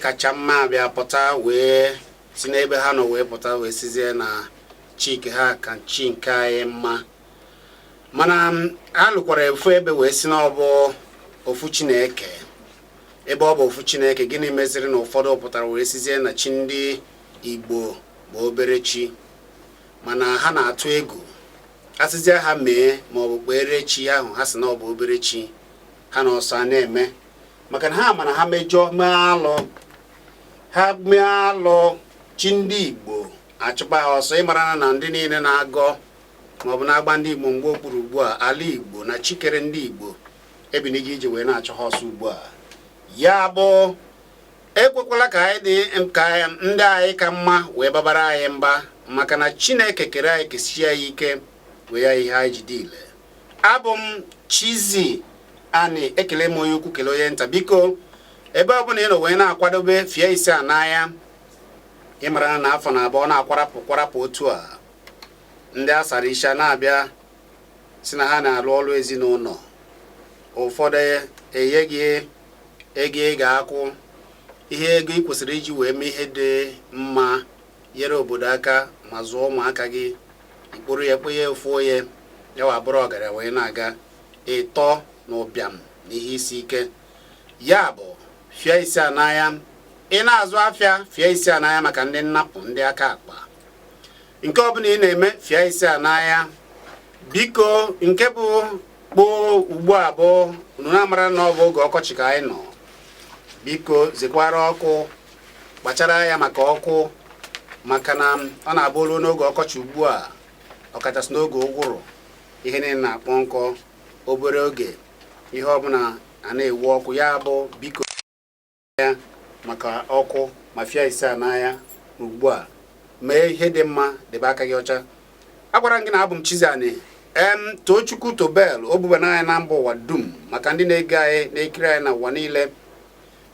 kacha mma bịa pụta wee si n'ebe ha nọ wee pụta wee sizie na chike ha ka chi nke anyị mma mana ha lụkwara efu ebe wee si na ọ bụ ofu Chineke ebe ọ bụ ofu Chineke gịnị meziri na ụfọdụ pụtara wee sizie na chi ndị Igbo bụ obere chi mana ha na-atụ egwu asịzie ha mee ma ọ bụ kpere chi ahụ ha si na ọ bụ obere chi ha na ọsọ na-eme maka na ha mana ha mejọọ mee alụ chi ndị Igbo achụkpa ha ọsọ ịmara na ndị niile na-agọ maọbụ na-agba ndị Igbo mgbe okpuru ugbu a ala Igbo na chikere ndị Igbo ebiniga ije wee na-achọ ha ọsọ ugbu a ya bụ ekwekwala ka ndị anyị ka mma wee babara anyị mba maka na Chineke kere anyị kesie ya ike wee ya ihe anyị jide ile abụ m Chizzy ani ekele m onye ukwu kele onye nta biko ebe ọ bụla ị nọ wee na-akwadobe fie isi a n'anya ịmara na afọ na abụọ na-akwarapụ otu a ndị asara isha na-abịa si na ha na-alụ ọrụ ezinụlọ ụfọdụ enyeghị ego ị ga-akwụ ihe ego ị kwesịrị iji wee mee ihe dị mma nyere obodo aka ma zụọ ụmụaka gị ikpụrụ ya kpenye ofu onye yawa bụrụ ọgaranya wee na-aga ịtọ na ụbịam na ihe isi ike ya bụ fie isi a n'anya ị na-azụ afịa fie isi a n'anya maka ndị nnapụ ndị aka akpa nke ọbụla ị na-eme fie isi a n'anya biko nke bụ kpoo ugbu a bụ unu na-amara na ọ bụ oge ọkọchị ka anyị nọ biko zikwara ọkụ kpachara ya maka ọkụ maka na ọ na-abụ olu n'oge ọkọchị ugbu a ọkachasị n'oge ụgwụrụ ihe niile na-akpọ nkọ obere oge ihe ọbụla a na-ewu ọkụ ya bụ biko ya maka ọkụ ma fia ise a n'anya ugbu a mee ihe dị mma debe aka gị ọcha agwara m gị na abụ m Chizzy ani Tochukwu Tobel obuba n'anya na mba ụwa dum maka ndị na-ege anyị na-ekiri anyị na ụwa niile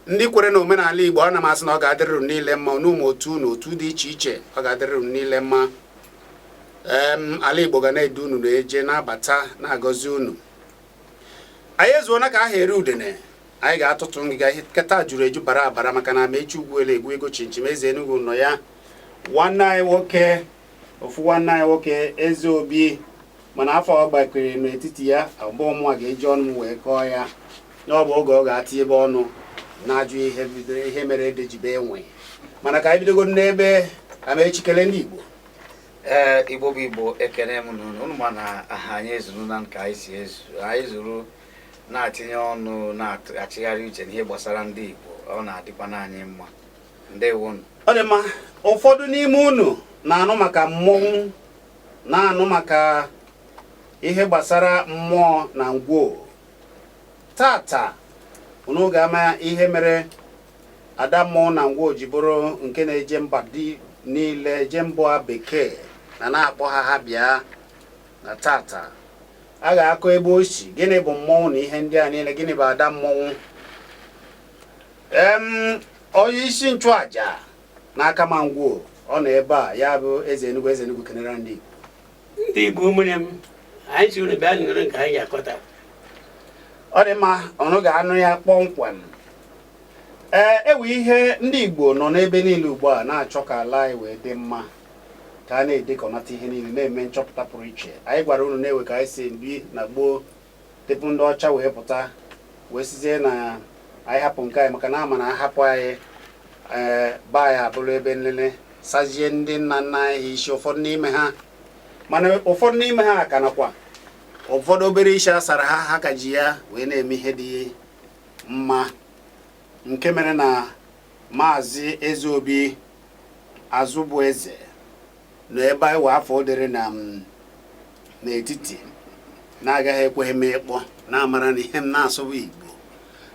ndị kwere na omenala Igbo ana m asị na ọ ga-adịrịrị niile mma n'ụmụ otu na otu dị iche iche ọ ga-adịrịrị niile mma ala Igbo ga na-edu unu na-eje na-abata na-agọzi unu anyị ezuona ka aha ere udene anyị ga-atụtụ ngịga ihe nketa juru eju bara abara maka na Amechi Ugwuele egwu ego chinchim eze Enugu nọ ya nwanne anyị nwoke ofu nwanne anyị nwoke Eze Obi mana afọ ọ gbakere n'etiti ya abụọ mụnwa ga-eji ọnụ m wee kọọ ya na ọ bụ oge ọ ga-atị ebe ọnụ na-ajụ ihe bidoro ihe mere edejibe enwe mana ka anyị bidogo n'ebe Amechi kele ndị Igbo Igbo bụ Igbo ekene m unu ma na aha anyị ezuru na nka anyị si ezu anyị zuru na-atinye ọnụ na-achịgharị uche n'ihe gbasara ndị Igbo ọ na-adịkwa n'anyị mma ndewonu ọ dị mma ụfọdụ n'ime unu na-anụ maka mmọnwụ na-anụ maka ihe gbasara mmụọ na ngwo tata unu ga-ama ihe mere ada mmụọ na ngwo ji bụrụ nke na-eje mba dị niile eje mbọ bekee na-akpọ ha bịa na tata a ga-akọ ebe o si gịnị bụ mmọnwụ na ihe ndị a niile gịnị bụ ada mmọnwụ onye isi nchụaja n'aka ma ngwo ọ nọ ebe a ya bụ eze Enugu kenere ndị Igbo ụmụnne m anyị si unu bịa nụrụ nke anyị akọta ọ dị mma ọnụ ga-anụ ya kpọmkwem ewe ihe ndị Igbo nọ n'ebe niile ugbu a na-achọ ka ala anyị wee dị mma ka a na-edekọnata ihe niile na-eme nchọpụta pụrụ iche anyị gwara unu na-ewe ka anyị si ebi na gboo tupu ndị ọcha wee pụta wee sizie na anyị hapụ nke anyị maka na ama na ahapụ anyị ba anyị abụrụ ebe nlele sazie ndị nna nna anyị isi ụfọdụ n'ime ha mana ụfọdụ n'ime ha ka nakwa ụfọdụ obere isi asara ha ka ji ya wee na-eme ihe dị mma nke mere na Maazị Eze Obi Azụbụeze nọ ebe anyị wee afọ dịrị na n'etiti na-agaghị ekweghị m ịkpọ na-amara na ihe m na-asụbụ Igbo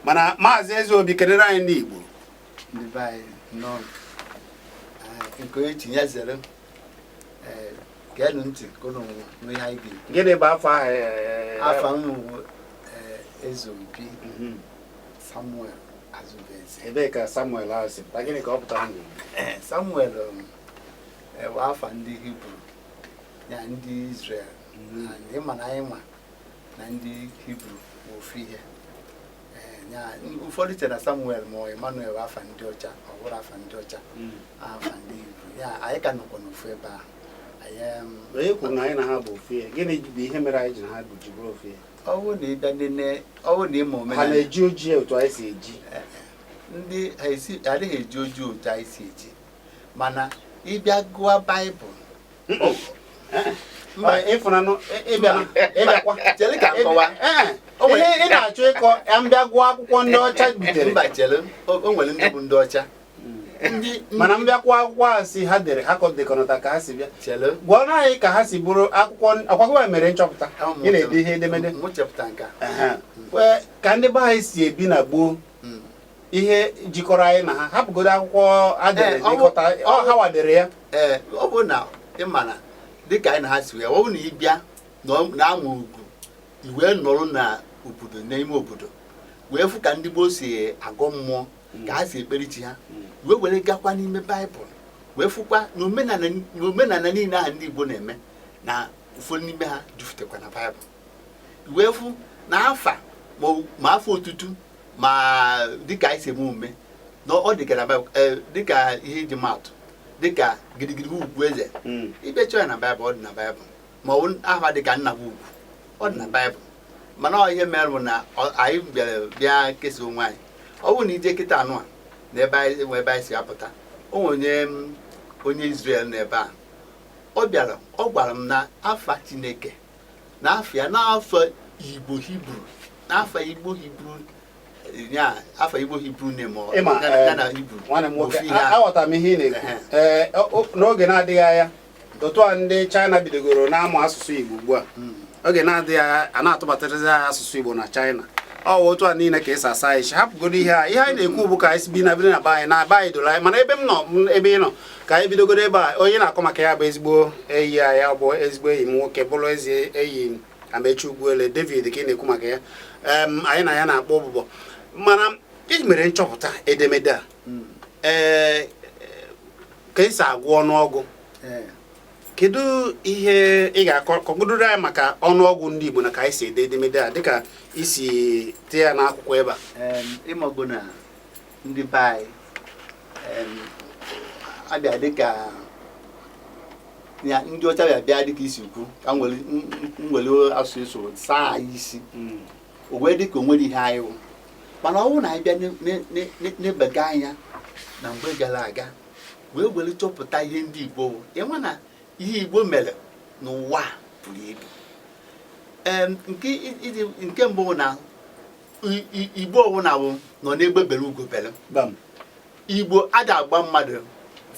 mana Maazị Eze Obi kelere anyị ndị Igbo ndị be anyị nọ nke etinye zere geenụ ntị kono n'ihe anyị ga-ekwu. Gịnị bụ afọ afọ m bụ Eze Obi Samuel Azụbụeze. Ebee ka Samuel ahụ si pụta gịnị ka ọ pụtara n'Igbo? Samuel bụ afa ndị Hibru na ndị Israel ịma na anyị ma na ndị Hibru bụ ofu ihe ụfọdụ chere na Samuel ma Emmanuel afa ndị ọcha ọ bụrụ afa ndị ọcha afa ndị Igbo ya anyị ka nọkwa n'ofu ebe ahụ onye kwuru na anyị na ha bụ ofu ihe gịnị bụ ihe mere anyị ji na ha bụ ji bụrụ ofu ihe ọ bụrụ na ịbịa nene ọ bụrụ na ịma ha omenala na-eji ojii otu anyị si eji ndị adịghị eji ojii otu anyị si eji mana ịbịa gụọ Baịbụl ịfụnanụ ịbịakwa chere ka nkọwa ị na-achọ ịkọ ya mbịa gụọ akwụkwọ ndị ọcha butere mba chere o nwere ndị bụ ndị ọcha mana mbịakwa akwụkwọ a si ha dere ha dekọnọta ka ha si bịa chere gụọ na anyị ka ha si bụrụ akwụkwọ akwakwa mere nchọpụta ị na-ede ihe edemede mụ chepụta nke ka ndị be anyị si ebi na gboo ihe jikọrọ anyị na ha hapụgodo akwụkwọ adere dịkọta ha wadere ya ọ bụ na ị ma na dịka anyị na ha si wee ọ bụ na ịbịa na-amụ ugwu iwee nọrọ na obodo n'ime obodo wee fụ ka ndị gboo si agọ mmụọ ka ha si ekpere chi ha wee were gakwa n'ime Baịbụl wee fụkwa na omenala niile ahụ ndị Igbo na-eme na ụfọdụ n'ime ha jupụtakwa na Baịbụl wee fụ na afa ma afọ otutu ma dịka anyị si eme omume na ọ dịka na Baịbụl dịka ihe iji maatụ dịka gidigidi ugwu eze ikpecha ya na Baịbụl ọ dị na Baịbụl ma ọ bụ aha dịka nna bụ ugwu ọ dị na Baịbụl mana ọ ihe mere bụ na anyị bịa kesa onwe anyị ọ bụrụ na ije kịta anụ a na ebe anyị si apụta onye Izrel n'ebe a ọ bịara ọ gwara m na afa Chineke na afọ ya n'afọ Igbo Hibru n'afọ Igbo Hibru ya afọ Igbo Hibru na Hibru nwanne m nwoke aghọtara m ihe ị na-ekwu n'oge na-adịghị anya otu a ndị China bidogoro na-amụ asụsụ Igbo ugbu a oge na-adịghị anya a na-atụbatarazi anyị asụsụ Igbo na China ọ bụ otu a niile ka esi asa anyị hapụgodo ihe anyị na-ekwu bụ ka anyị si bi na be anyị doro anyị mana ebe m nọ ebe ị nọ ka anyị bidogoro ebe a onye na-akọ maka ya bụ ezigbo enyi ya bụ ezigbo enyi m nwoke bụrụ ezi enyi Amechi Ugwuele David ka ị na-ekwu maka ya anyị na ya na-akpọ ọbụbọ mana iji mere nchọpụta edemede a ka esi agụ ọnụọgụ kedu ihe ị ga-akọgodoro anyị maka ọnụọgụ ndị Igbo na ka anyị si ede edemede a dịka isi tee ya n'akwụkwọ ebe a ịmago na ndị be anyị abịa dịka ndị ọcha bịa dịka isi kwu ka nwere asụ eso saa anyị isi o wee dịka o nwere ihe anyị wụ mana ọ bụrụ na anyị bịa n'ebega anya na mgbe gara aga wee were chọpụta ihe ndị Igbo ịnwa na ihe Igbo mere n'ụwa pụrụ ibu nke mbụ na Igbo ọbụla nọ n'egbe bere ugo bere Igbo ada agba mmadụ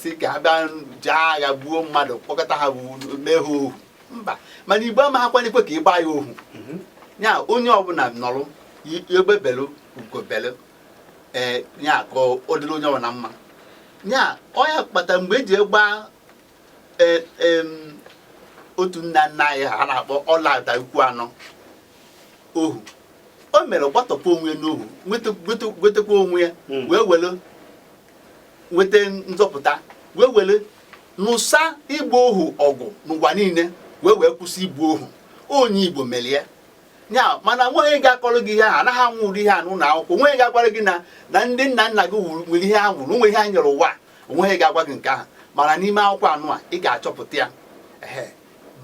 si ka ha bịa jee agha gbuo mmadụ kpọkọta ha mee ha ohu mba mana Igbo amaghakwanekwe ka ịgba ya ohu ya onye ọbụla nọrọ egbe bere ugo bere ya ka ọ dịrị onye ọbụla mma ya ọya kpata mgbe eji gba otu nna nna anyị ha na-akpọ ọlada ukwu anọ ohu o mere gbatọpụ onwe n'ohu nwetakwa onwe ya wee were nweta nzọpụta wee were nụsa igbu ohu ọgụ n'ụwa niile wee kwụsị igbu ohu onye Igbo mere ya ya mana nweghị ga-akọrọ gị ihe a anaghị anwụrụ ihe a n'ụlọ akwụkwọ nweghị ga-agwara gị na ndị nna nna gị nwere ihe ha nwụrụ onwe ihe ha nyere ụwa onweghị ga-agwa gị nke ahụ mana n'ime akwụkwọ anụ a ị ga-achọpụta ya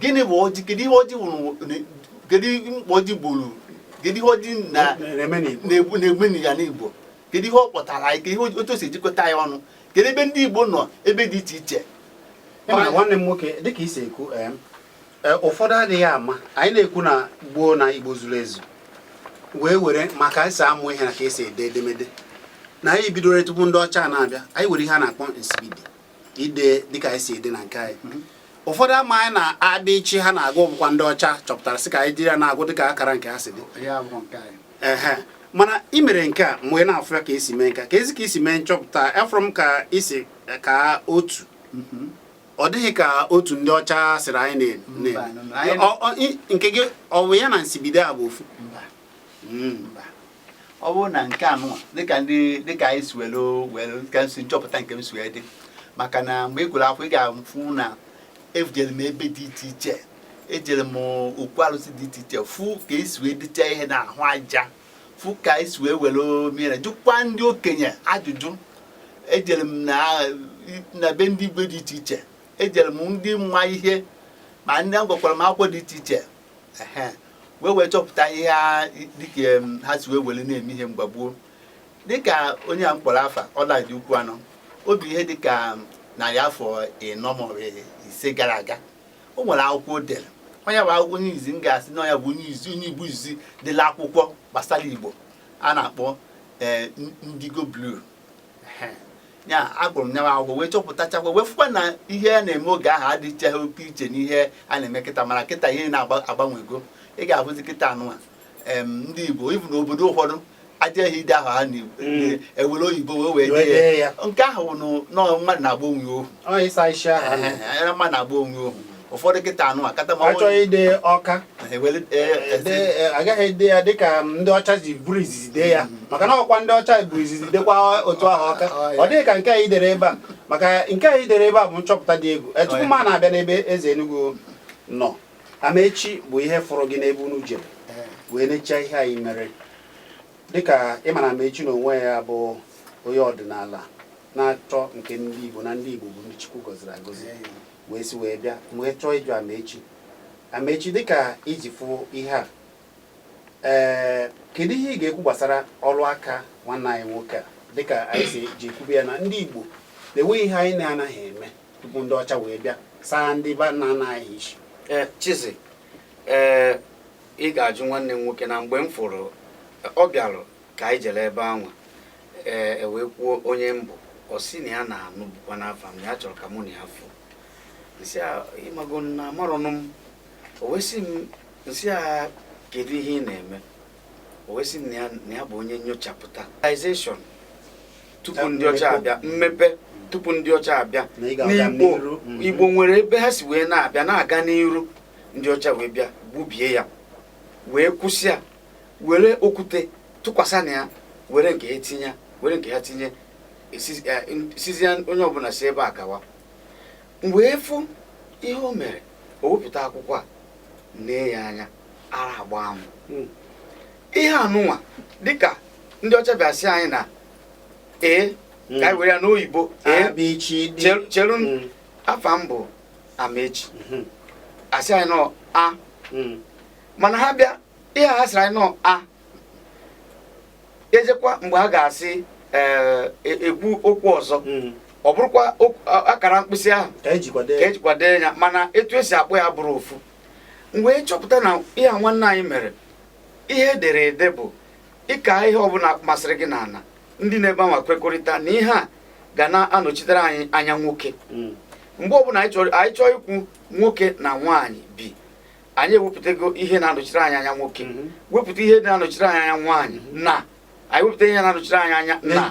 gịnị bụ ọjị kedu ihe ọjị wụrụ kedu mkpa ọjị gburu kedu ihe ọjị na-egbu ya n'Igbo kedu ihe ọ kpọtara anyị ka ihe otu o si ejikọta ya ọnụ kedu ebe ndị Igbo nọ ebe dị iche iche nwanne m nwoke dịka isi ekwu ụfọdụ adịghị ama anyị na-ekwu na gboo na Igbo zuru ezu wee were maka esi amụ ihe na ka esi ede edemede na anyị bidoro tupu ndị ọcha na-abịa anyị were ihe a na-akpọ nsibidi ide dịka anyị si ede na nke anyị ụfọdụ ama anyị na-abịa ichi ha na-agụ ọbụkwa ndị ọcha chọpụtara sị ka anyị jiri ya na-agụ dịka akara nke ha si dị mana ị mere nke a mgbe na-afụ ya ka esi mee nka ka ezi ka isi mee nchọpụta afọrọ m ka isi ka otu ọ dịghị ka otu ndị ọcha sịrị anyị nke gị ọ bụ ya na nsibide a bụ ofu ọ bụrụ na nke anụ dịka anyị si were ka nsi nchọpụta nke m si wee dị maka na mgbe ị gụrụ akwụkwọ ị ga-afụ na ejere m ebe dị iche iche ejere m okwu arụsị dị iche iche fụ ka esi wee dịcha ihe n'ahụ aja fụ ka esi wee were mmiri jụkwa ndị okenye ajụjụ. Ejere m na be ndị igwe dị iche iche, ejere m ndị mma ihe ma ndị agwakwara m akwụkwọ dị iche iche wee chọpụta ihe dịka ha si wee were na-eme ihe mgbagbuo. Dịka onye a mkpọrọ afa ọladị ukwu anọ obi ihe dịka narị afọ 4 maọbụ 5 gara aga, o nwere akwụkwọ dere onye bụ akwụkwọ onye izi m ga-asị na onye bụ onye Igbo izi dịla akwụkwọ gbasara Igbo a na-akpọ Indigo Blue. Ya agụrụ m ya akwụkwọ wee chọpụtachakwa wee fụkwa na ihe a na-eme oge ahụ adịchaghị oke iche n'ihe a na-eme kịta, mana kịta ihe na-agbanwego. Ị ga-ahụzi kịta anụnwa ndị Igbo ibu n'obodo ụfọdụ ajaghị ide ahụ ha na-ewere oyibo wee dee ya. Nke ahụ nọ mmadụ na-agba onwe ohu, mmadụ na-agba onwe ohu. Ụfọdụ kịta anụnwa kata ma achọghị ide ọka agaghị ede ya dịka ndị ọcha ji buru izizi dee ya, maka na ọkwa ndị ọcha buru izizi dekwa otu ahụ ọka. Ọ dịghị ka nke a idere ebe a, maka nke a idere ebe a bụ nchọpụta dị egwu. Tupu m na-abịa n'ebe eze Enugu nọ, Amaechi bụ ihe fụrụ gị n'ebe unu jere wee nechaa ihe anyị mere. Dịka ị mara Amaechi na onwe ya bụ onye ọdịnala na-achọ nke ndị Igbo, na ndị Igbo bụ ndị Chukwu gọziri agọzi, wee si wee bịa wee chọọ ịjụ Amaechi dịka iji fụ ihe a, kedu ihe ị ga-ekwu gbasara ọrụ aka nwanne anyị nwoke a? Dịka anyị si ji ekwube ya na ndị Igbo na-enwe ihe anyị na-anaghị eme tupu ndị ọcha wee bịa saa ndị ba na-anaghị isi. Chizzy, ị ga-ajụ nwanne m nwoke na mgbe m fụrụ ọ bịarụ ka anyị jere ebe anwa wee kwuo onye mbụ ọ sị na ya na-anụ bụkwa n'afọ m, ya chọrọ ka mụ na ya fụ. Nsị a ịmago na amarọnụ m, o wee sị m nsị a kedu ihe ị na-eme? O wee sị m na ya bụ onye nyochapụta civilization tupu ndị ọcha abịa, mmepe tupu ndị ọcha abịa n'Igbo. Igbo nwere ebe ha si wee na-abịa na-aga n'iru, ndị ọcha wee bịa gbubie ya wee kwụsịa, were okwute tụkwasị na ya, were nke ya tinye sizie onye ọbụla si ebe a gawa. Wee fụ ihe o mere, o wepụta akwụkwọ a nee ya anya, ara agba m. Ihe anụnwa dịka ndị ọcha bịa sị anyị na ka anyị were ya n'oyibo cheru afa m bụ Amaechi, asị anyị nọ a, mana ha bịa ihe ha sịrị anyị nọ a ejekwa mgbe ha ga-asị ekwu okwu ọzọ, ọ bụrụkwa akara mkpịsị ahụ ka ejikwado ya, mana etu esi akpọ ya bụrụ ofu. Mgbe chọpụta na ihe nwanne anyị mere, ihe edere ede bụ ịka ihe ọbụla masịrị gị n'ala, ndị na-ebe anwa kwekọrịta na ihe a ga na-anọchitere anyị anya nwoke. Mgbe ọbụla anyị chọọ ikwu nwoke na nwaanyị bi, anyị ewepụtago ihe na-anọchiri anyị anya nwoke, wepụta ihe na-anọchiri anyị anya nwaanyị, na anyị wepụta ihe na-anọchiri anyị anya na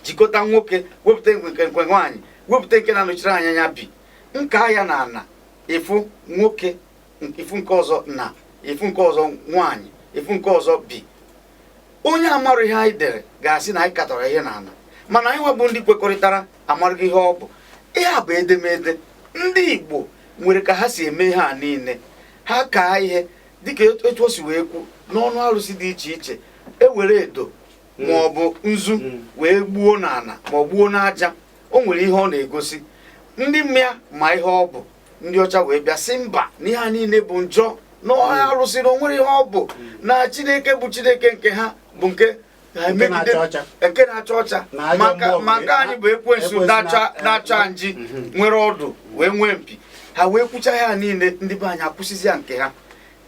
jikọta nwoke, wepụta nke nwaanyị, wepụta nke na-anọchiri anyị anya bi. Nka ya na ana efu nwoke, ifu nke ọzọ na ifu nke ọzọ nwaanyị, ifu nke ọzọ bi. Onye amarụ ihe anyị dere ga-asị na anyị katọrọ ihe na ana, mana anyị nwebụ ndị kwekọrịtara amarụghị ihe ọ bụ. Ihe a bụ edemede. Ndị Igbo nwere ka ha si eme ihe a niile, ha kaa ihe dịka etu o si wee kwu n'ọnụ arụsị dị iche iche, ewere edo ma ọ bụ nzu wee gbuo n'ala ma ọ gbuo n'aja. O nwere ihe ọ na-egosi. Ndị mmịa ma ihe ọ bụ, ndị ọcha wee bịa sị mba na ihe a niile bụ njọ, na ọha arụsị na o nwere ihe ọ bụ, na Chineke bụ Chineke nke ha bụ nke na-acha ọcha, maka anyị bụ ekwensu na-acha nji nwere ọdụ wee nwee mpi. Ha wee kwucha ya niile, ndị be anyị akwụsịzịa nke ha.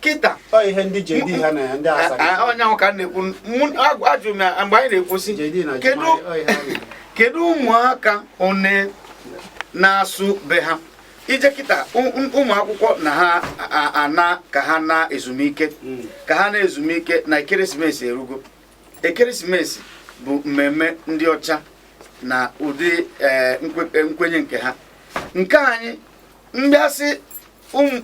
Kịta ihe ndị JD ha na ndị Asaba onye ahụ ka na-ekwu, ajụ m ya mgbe anyị na-ekwusi kedu ụmụaka one na-asụ be ha. Ije kịta ụmụ akwụkwọ na ha ana ka ha na ezumike, na ekeresimesi erugo. Ekeresimesi bụ mmemme ndị ọcha na ụdị nkwenye nke ha. Nke anyị mbịasị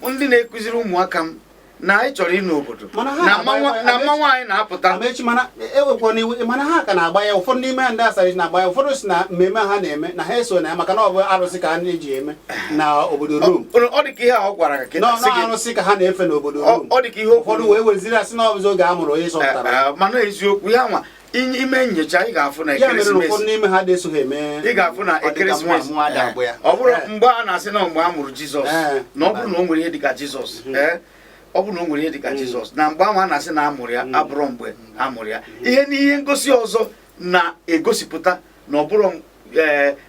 ndị na-ekụziri ụmụaka m na anyị chọrọ ịnụ obodo Mana ha na na-agba mmanwụ anyị na-apụta Amechi mana ewekwa n'iwu mana ha ka na-agba ya ụfọdụ n'ime ndị Asari na-agba ya ụfọdụ si na mmemme ha na-eme na ha eso na ya maka na ọ bụ arụsị ka ha na-eji eme na obodo Rom ọ dị ka ihe a ọ gwara ka arụsị ka ha na-efe n'obodo Rom ọ dị ka ihe o ụfọdụ wee weziri asị na ọ bụ oge a mụrụ onye sọpụtara mana eziokwu ya nwa ime nyocha ị ga-afụ na ya mere na ụfọdụ ekeresimesi n'ime ha na-eso ha eme ị ga-afụ na ekeresimesi ọ bụrụ mgbe a na-asị na mgbe a mụrụ Jizọs na ọ bụrụ na o nwere ihe dịka Jizọs ọ bụrụ na o nwere ihe dịka Jizọs na mgbe ahụ a na-asị na a mụrụ ya abụrụ mgbe a mụrụ ya ihe n'ihe ngosi ọzọ na-egosipụta na ọ bụrụ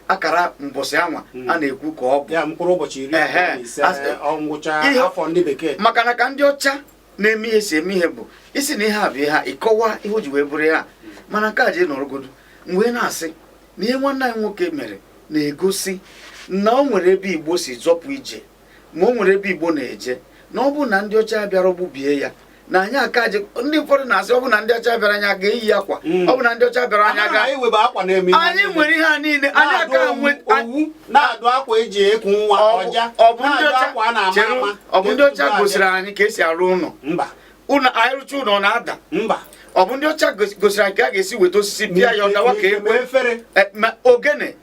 akara mbọsị anwa a na-ekwu ka ọ bụ ya mkpụrụ ụbọchị 15 ngwụcha afọ ndị bekee maka na ka ndị ọcha na-eme ihe si eme ihe bụ isi na ihe a bụ ihe ha ịkọwa ihe o ji wee bụrụ ya mana nke a ji nọrọgodo mgbe na-asị na ihe nwanne anyị nwoke mere na-egosi na o nwere ebe Igbo si zọpụ ije ma o nwere ebe Igbo na-eje na ọ bụ na ndị ọcha bịara ogbubie ya na anyị aka ji ndị ụfọdụ na-asị ọ bụ na ndị ọcha bịara anyị aga eyi akwa ọ bụ na ndị ọcha bịara anyị aga anyị nwere ihe a niile anyị aka owu na-adụ akwa eji ekwu nwa ọja ọ bụ ndị ọcha gosiri anyị ka esi arụ ụlọ ụlọ anyị rụcha ụlọ na-ada ọ bụ ndị ọcha gosiri anyị ka a ga-esi weta osisi pịa ya ọdawa ka ekwe ogene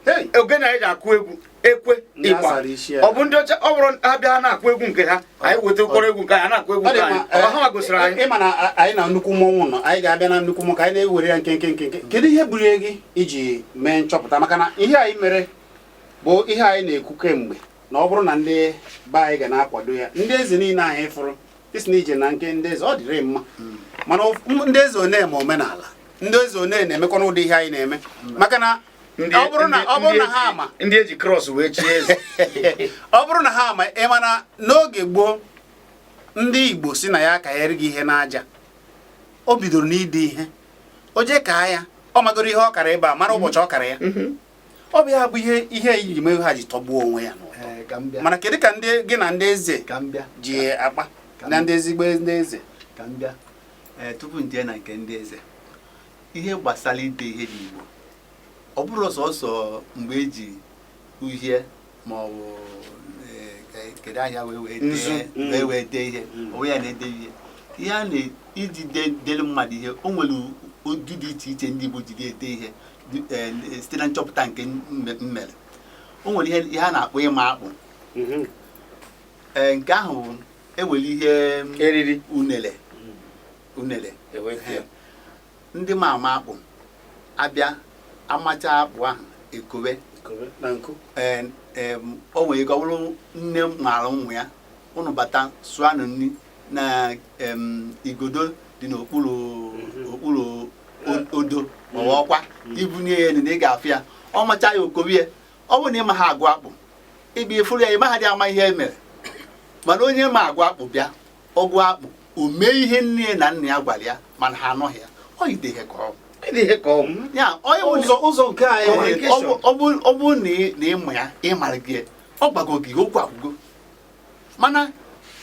anyị ji-akụ egwu ekwe ịgba ọ bụ ndị ọcha ọ bụrụ ha bịa na-akụ egwu nke ha anyị weta ụkọrọ egwu nke anyị na-akụ egwu nke anyị ha gosiri anyị ịma na anyị na nnukwu mmọnwụ nọ anyị ga-abịa na nnukwu mmọnwụ ka anyị na-ewere ya nke kedu ihe burie gị iji mee nchọpụta maka na ihe anyị mere bụ ihe anyị na-ekwu kemgbe na ọ bụrụ na ndị be anyị ga na-akwado ya ndị eze niile anyị fụrụ isi na ije na nke ndị eze ọ dịrị mma mana ndị eze one eme omenala ndị eze one na-emekwa n'ụdị ihe anyị na-eme maka na ọ bụrụ na ha ama ndị eji krọs wee chie eze ọ bụrụ na ha ama ịmana n'oge gboo ndị Igbo si na ya akaghịrị gị ihe n'aja o bidoro n'ide ihe o jee kaa ya ọ magoro ihe ọ kara ebe a mara ụbọchị ọ kara ya ọ bụ ya bụ ihe iji mee ha ji tọgbuo onwe ya n'ụtọ mana kedu ka gị na ndị eze ji akpa na ndị ezigbo ndị eze ka m bịa tupu nje na nke ndị eze ihe gbasara ide ihe n'Igbo ọ bụrụ sọsọ mgbe eji uhie ma ọ bụ kedu ahịa wee dee ihe onwe ya na-ede ihe a na-iji delu mmadụ ihe o nwere ụdị dị iche iche ndị Igbo jiri ede ihe site na nchọpụta nke mmere o nwere ihe a na-akpọ ịma akpụ nke ahụ ewere ihe eriri unele ndị ma ama akpụ abịa amacha akpụ ahụ ekowe o nwere ike ọ bụrụ nne mara ụmụ ya ụnụ bata sụọ anụ nri na igodo dị n'okpuru odo ma ọkwa ibunye ya na ị ga-afụ ya ọ macha ya okowe ya ọ bụrụ na ịma ha agụ akpụ ịbụ ifuru ya ịma ha dị ama ihe e mere mana onye ma agụ akpụ bịa ọgụ akpụ o mee ihe nne na nna ya gwara ya mana ha anọghị ya ọ ide ihe ka ọ ụzọ nke anyị ọ bụ na ịma ya ịmara gị ọ gbago gị okwu agwụgo mana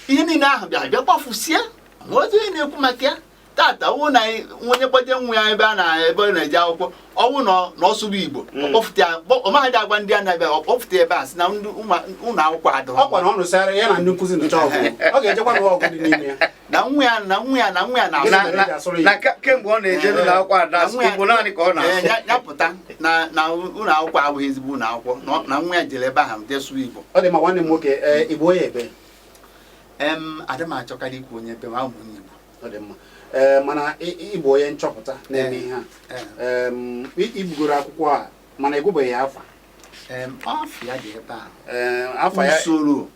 ihe niile ahụ bịara bịa gbafusie otu onye na-ekwu maka ya tata ọwụ na onye kpọje nwa ya ebe ọ na-eje akwụkwọ ọwụ na ọsụrụ Igbo ọmahadị agwa ndị a na-abịa ọkpọfụta ebe a sị na ụlọ akwụkwọ adịghị ọkwa na ọ nụsara ya na ndị nkụzi ncha ọgụ ọ ga-ejekwa n'ọgụ dị n'ime ya na nwa ya na kemgbe ọ na-eje n'ụlọ akwụkwọ ada Igbo naanị ka ọ na-asụ ya pụta na ụlọ akwụkwọ abụghị ezigbo ụlọ akwụkwọ na nwa ya jere ebe ahụ desụ Igbo ọ dị ma nwanne m nwoke Igbo onye ebe adị m achọkarị ikwu onye ebe ahụ onye Igbo ọ dị mma mana ịbụ onye nchọpụta na-eme ihe a ibugoro akwụkwọ a mana egwubeghị ya afa afọ ya dị ebe afa ya usoro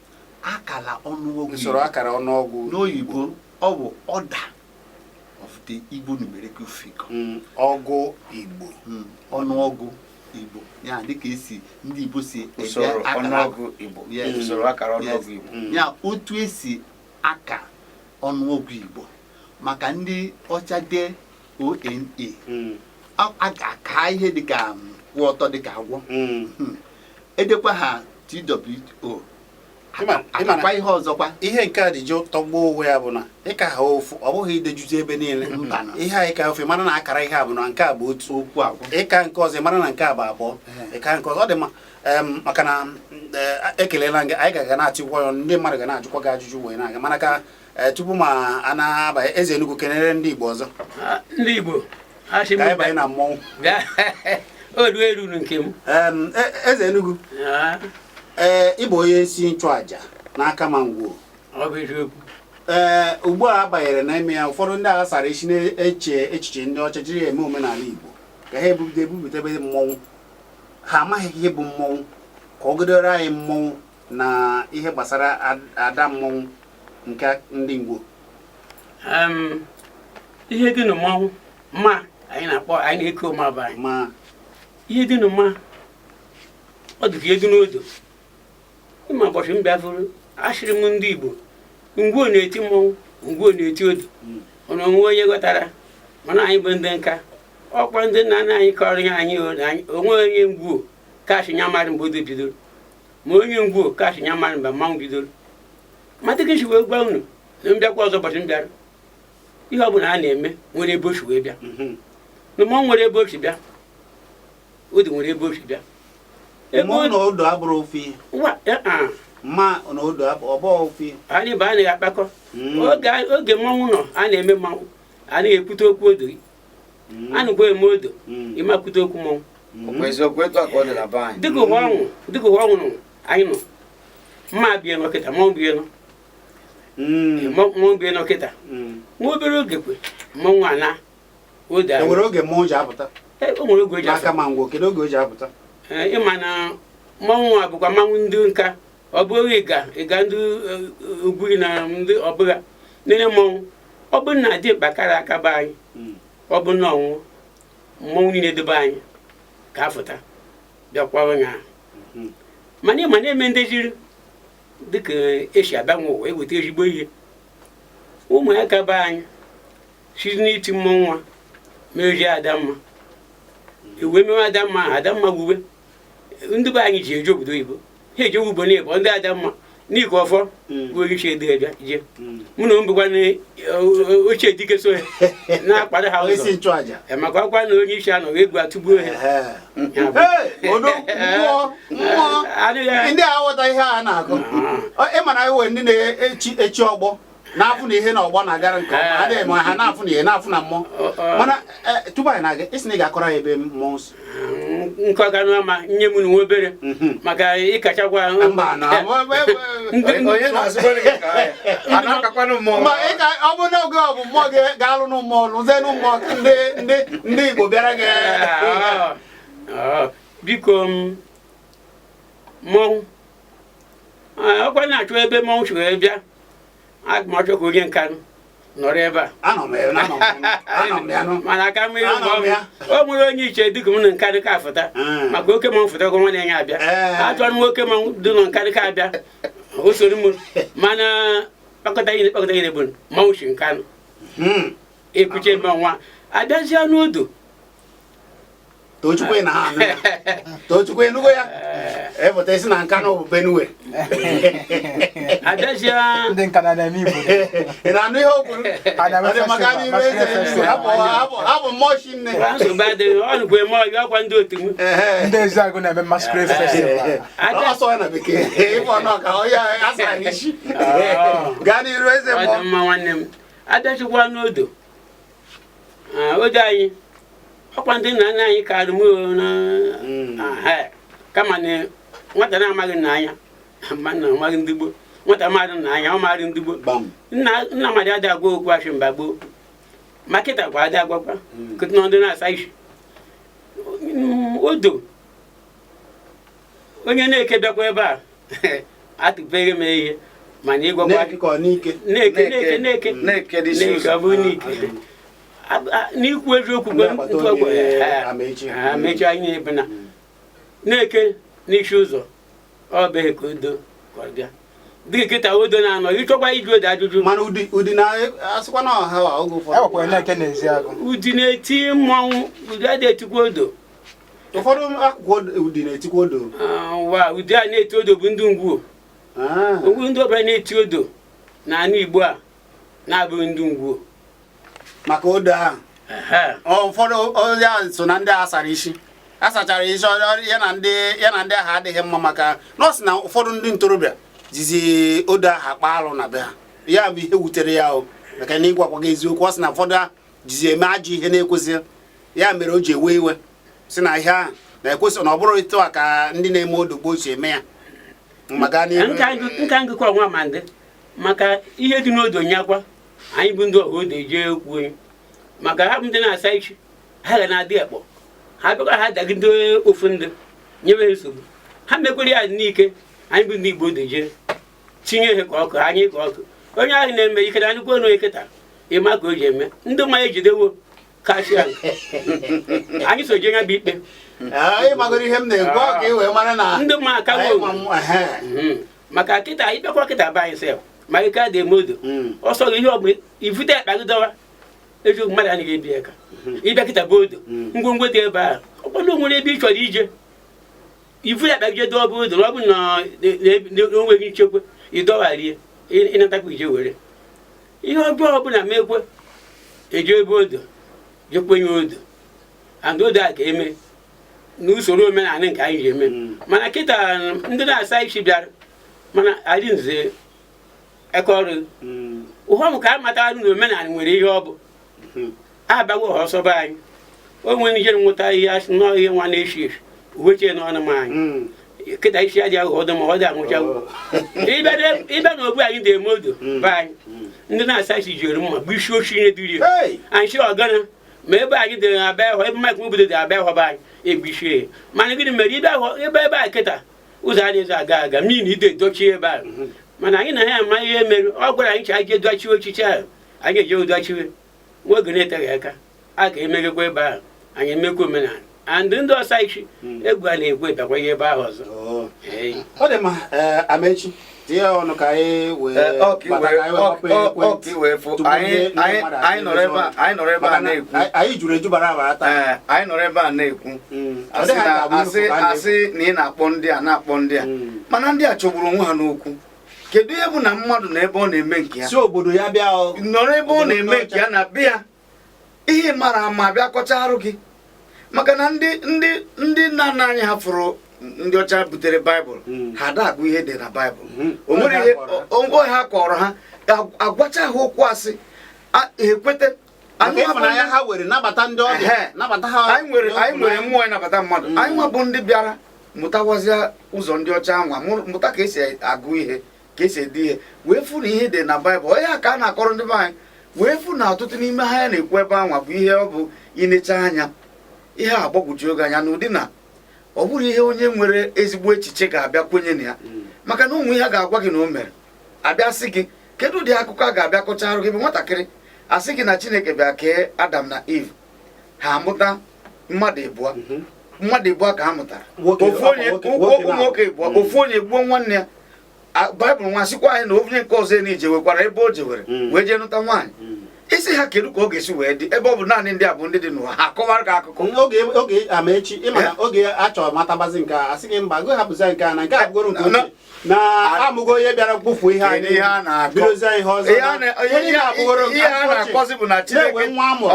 akara ọnụọgụ usoro akara ọnụọgụ n'oyibo ọ bụ order of the Igbo numerical figure ọgụ Igbo ọnụọgụ Igbo ya dịka esi ndị Igbo si usoro ọnụọgụ Igbo usoro akara ọnụọgụ Igbo ya otu esi aka ọnụọgụ Igbo maka ndị ọcha dee ONA a ga-aka ihe dịka kwụ ọtọ dịka agwọ edekwa ha TWO akakwa ihe ọzọkwa ihe nke a dị ji tọgbuo onwe ya bụ na ịka ha ofu ọ bụghị idejuzi ebe niile ihe anyị ka ofe mara na akara ihe a bụ na nke a bụ otu okwu agwọ ịka nke ọzọ mara na nke a bụ abụọ ịka nke ọzọ ọ dị mma maka na ekelela gị anyị ga na-atịkwa ya ndị mmadụ ga na-ajụkwa gị ajụjụ wee na-aga mana ka tupu ma a na-aba eze Enugu kenere ndị Igbo ọzọ ndị Igbo ka anyị banye na mmọnwụ olu eruru nke m eze Enugu ịbụ onye isi nchụaja n'aka ma ngwuo ọ bụ eziokwu ugbu a banyere n'ime ya ụfọdụ ndị agha sara isi na-eche echiche ndị ọcha jiri eme omenala Igbo ka ha ebutebe mmọnwụ ha amaghị ihe bụ mmọnwụ ka ọ godoro anyị mmọnwụ na ihe gbasara ada mmọnwụ nke ndị Igbo ihe dị na mmọnwụ mma anyị na-eke omaba anyị ma ihe dị na mma ọ dị ka ihe dị n'odo ịma ụbọchị m bịafuru asịrị m ndị Igbo ngwuo na-eti mmọnwụ ngwuo na-eti odo ọnụ onwe onye ghọtara mana anyị bụ ndị nka ọkwa ndị nna nna anyị kọrọ ihe anyị onwe onye ngwuo kashi nya mmadụ mgbe odo bidoro ma onye ngwuo kashi nya mmadụ mgbe mmanwụ bidoro ma dịka isi wee gwa unu na mbịakwa ọzọ ụbọchị m bịara ihe ọ bụla a na-eme nwere ebe ochi wee bịa na mmọnwụ nwere ebe ochi bịa odo nwere ebe ochi bịa mmọnwụ na odo abụrụ ofe ihe mma na odo ọbọ ofe anyị bụ anaghị akpakọ oge mmọnwụ nọ a na-eme mmọnwụ anaghị ekwute okwu odo a na-ekwe eme odo ịmakwute okwu mmọnwụ dịka ụwa ọnwụ nọ anyị nọ mma bie nọkịta mmọnwụ bie nọ mmọnwụ bie nọkịta nwa obere oge kwe mmọnwụ ana odo nwere oge mmọnwụ ji apụta o nwere oge o ji aka ma ngwo kedu oge o ji apụta ịma na mmọnwụ a bụkwa mmanwụ ndị nka ọ bụghị ịga ndị ugwuri na ndị ọbụla nene mmọnwụ ọ bụ na dị mkpa karịa aka be anyị ọ bụ na ọnwụ mmọnwụ niile dobe anyị ka afụta bịakwara nya mana ịma na-eme ndị jiri dịka esi abịanwe ụwa eweta ezigbo ihe ụmụaka be anyị si n'iti mmọnwụ a merie Adamma iwe mewe Adamma wuwe ndị be anyị ji eje obodo oyibo ha eje ugbo n'Igbo ndị Adamma n'ike ọfọ were iche edo bịa je mụ na mbụkwa ochie dike so na-akpara ha ụzọ maka ọkwa na onye isi anọghị egwu atụgbuo ha ndị aghọta ihe a na-akụ ịmana iwe ndị na-echi ọgbọ na-afụ na ihe na ọgbọ na-agara nke ọma adịghị ma ha na-afụ na ihe na-afụ na mmụọ mana tupu anyị na-aga isi na ị ga-akọrọ ya ebe mmụọ si nkọganụ ama nye m na nwa obere maka ịkachakwa ọ bụ n'oge ọ bụ mmụọ ga-alụ n'ụmụọ lụzie n'ụmụọ ndị Igbo bịara gị biko mmọnwụ ọkwa na-achọ ebe mmọnwụ si wee bịa aga m achọ ka onye nkanụ nọrọ ebe a mana aka mmiri o nwere onye iche dịka m na nkanụ ka afụta maka oke mmanwụ fụta gwa nwanne ya abịa achọrọ m oke mmanwụ dị na nkanụ ka abịa o soro m mana kpakọta ihe bụ mmanwụ si nkanụ ekwuche mmanwụ abịazie n'odo Tochukwu na ha Tochukwu enugo ya epụta isi na Nkanụ bụ Benue abịazịa ndị nka na-eme Igbo ị na-anụ ihe o kwuru maka n'iru eze abụ mmọchi nne nsogbu adịghị ọ nụkwa eme ọyị ọkwa ndị otu m ndị Ezeagụ na-eme masquerade festival ọsọ ya na bekee ịbụ ọnụ ka onye asara n'isi gaa n'iru eze mma nwanne m abịachikwa n'odo odo anyị ọkwa ndị nna nna anyị karị m kama na nwata na-amaghị nna anya ma nna amaghị ndị gboo nwata mmadụ nna anya ọ maghị ndị gboo nna mmadụ adị agwa okwu achị mba gboo ma kịta kwa adị agwakwa kụtụ na ndị na-asa isi odo onye na-eke bịakwa ebe a atụpeghị m ihe mana ịgwakwa na-eke ọ bụ n'ike n'ikwu eziokwu amechi anyị ebe na na-eke n'isi ụzọ ọ bụghị ka odo bịa dịka kịta odo na-anọ ịchọkwa iji odo ajụjụ mana ụdị na-asịkwa na ọha oge ụfọdụ ụdị na-eti mmọnwụ ụdị adịghị etikwa odo ụfọdụ akụkụ ụdị na-etikwa odo ụdị a na-eti odo bụ ndị ngwuo ndị ọbụla na-eti odo na anụ Igbo a na-abụghị ndị ngwuo maka odo ahụ ụfọdụ onye so na ndị asara isi a sachara isi ya na ndị agha adịghị mma maka nọọsụ na ụfọdụ ndị ntorobịa jizi odo aha akpa alụ na be ha ya bụ ihe wutere ya o maka na ịgwakwa gị eziokwu ọ sị na ụfọdụ ha jizi eme ajọ ihe na-ekwesịghị ya mere o ji ewe iwe si na ihe ahụ na-ekwesị na ọ bụrụ etu a ka ndị na-eme odogbo si eme ya maka nka ngụkwa nwa ma ndị maka ihe dị n'odo nyakwa anyị bụ ndị ọha odo jee okwu onye maka ha bụ ndị na-asa isi ha ga na-adị ekpọ ha bịakwa ha dagide ofu ndị nyewe nsogbu ha mekwere ya n'ike anyị bụ ndị Igbo odo jee tinye ihe ka ọkụ anyị ka ọkụ onye ahụ na-eme ike na nnukwu onye eketa ịma ka o ji eme ndị mmanya ejidewo kashia anyị so je nya bụ ikpe magoro ihe m na-ekwu ọ ka iwe mara na ndị mma akawo maka kịta ịbịakwa kịta be anyị sef ma ike adị eme odo ọsọ gị ihe ọbụ ivute akpa gị dọwa eziokwu mmadụ anaghị ebi aka ịbịa kịta bụ odo ngwongwo dị ebe ahụ ọkpọdụ nwere ebe ị chọrọ ije ivute akpa gị dọwa bụ odo na ọ bụ na onweghị nchekwa ịdọwarie ịnatakwa ije were ihe ọjọọ ọbụla mekwe eje ebe odo jekwenye odo and odo a ka eme n'usoro omenala nke anyị ji eme mana kịta ndị na-asa isi bịara mana adị nze eke ọrụ ụhọm ka a matara na omenala nwere ihe ọ bụ abago ọsọ be anyị o nwere ije nwụta ihe asị n'ihe nwa na-eshi eshi uwechie n'ọnụ m anyị kịta isi adịghị aghọdọ ma ọ dị anwụchawo ịbịa na ogbu anyị dị-eme odo be anyị ndị na-asa isi jiri mma bụ isi ochi ihe dịrị anyị si ọgana ma ebe anyị dị abịa ịhọ ebe maka obodo dị abịa ịhọ be anyị egbichie mana gịnị mere ebe a kịta ụzọ adịghị aga mmiri na ide dochie ebe ahụ mana anyị na ha ama ihe mere ọ gwara anyị ka anyị jee dochie ochichi ahụ anyị eje dochiwe nwa oge na-eteghị aka a ga emeghekwa ebe ahụ anyị emekwa omenala and ndị ọsa isi egwu a na-egwu bịakwa ihe ebe ahụ ọzọ ọ dị mma Amechi tie ọnụ ka anyị anyị nọrọ ebe a na-ekwu anyị juru eju bara abara taa anyị nọrọ ebe a na-ekwu asị na ị na-akpọ ndị a na-akpọ ndị a mana ndị a chọgburu onwe ha n'okwu kedu ihe bụ na mmadụ na ebe ọ na-eme nke ya si obodo ya bịa nọrọ ebe ọ na-eme nke ya na bịa ihe mara ama bịa kọcha arụ gị maka na ndị nna nna anyị hafụrụ ndị ọcha butere baịbụl ha da-agụ ihe dị na baịbụl o nwere ihe onwe ha kọrọ ha agwacha ha okwu asị ekwete anyị nwere mmụọ ịnabata mmadụ anyị nwa bụ ndị bịara mụtawazịa ụzọ ndị ọcha anwa mụta ka esi agụ ihe ka esi ede ihe wee fụ na ihe dị na baịbụl onye a ka a na-akọrọ ndị be anyị wee fụ na ọtụtụ n'ime ha ya na-ekwu ebe anwa bụ ihe ọ bụ inecha anya ihe a gbagwoju oge anya n'ụdị na ọ bụrụ ihe onye nwere ezigbo echiche ga-abịa kwenye na ya maka na ụmụ ihe a ga-agwa gị na o mere abịa sị gị kedu ụdị akụkọ a ga-abịa kọcha arụ gị bụ nwatakịrị asị gị na Chineke bịa kee Adam na Eve ha amụta mmadụ ịbụọ ka ha mụtara ụmụ nwoke ịbụọ ofu onye gbuo nwanne ya Baịbụl nwa sịkwa anyị na onye nke ọzọ na-ije wekwara ebe o jewere wee jee nụta nwaanyị isi ha kedu ka ọ ga-esi wee dị ebe ọ bụ naanị ndị a bụ ndị dị n'ụwa ha akọwara gị akụkọ oge Amechi ịma na oge a chọrọ matabazi nke a asị gị mba gị hapụzi nke a na nke a bụgoro nke ochie na amụgo onye bịara kpụfuo ihe anyị bidozi ihe ọzọ ihe a na-akọzi bụ na Chineke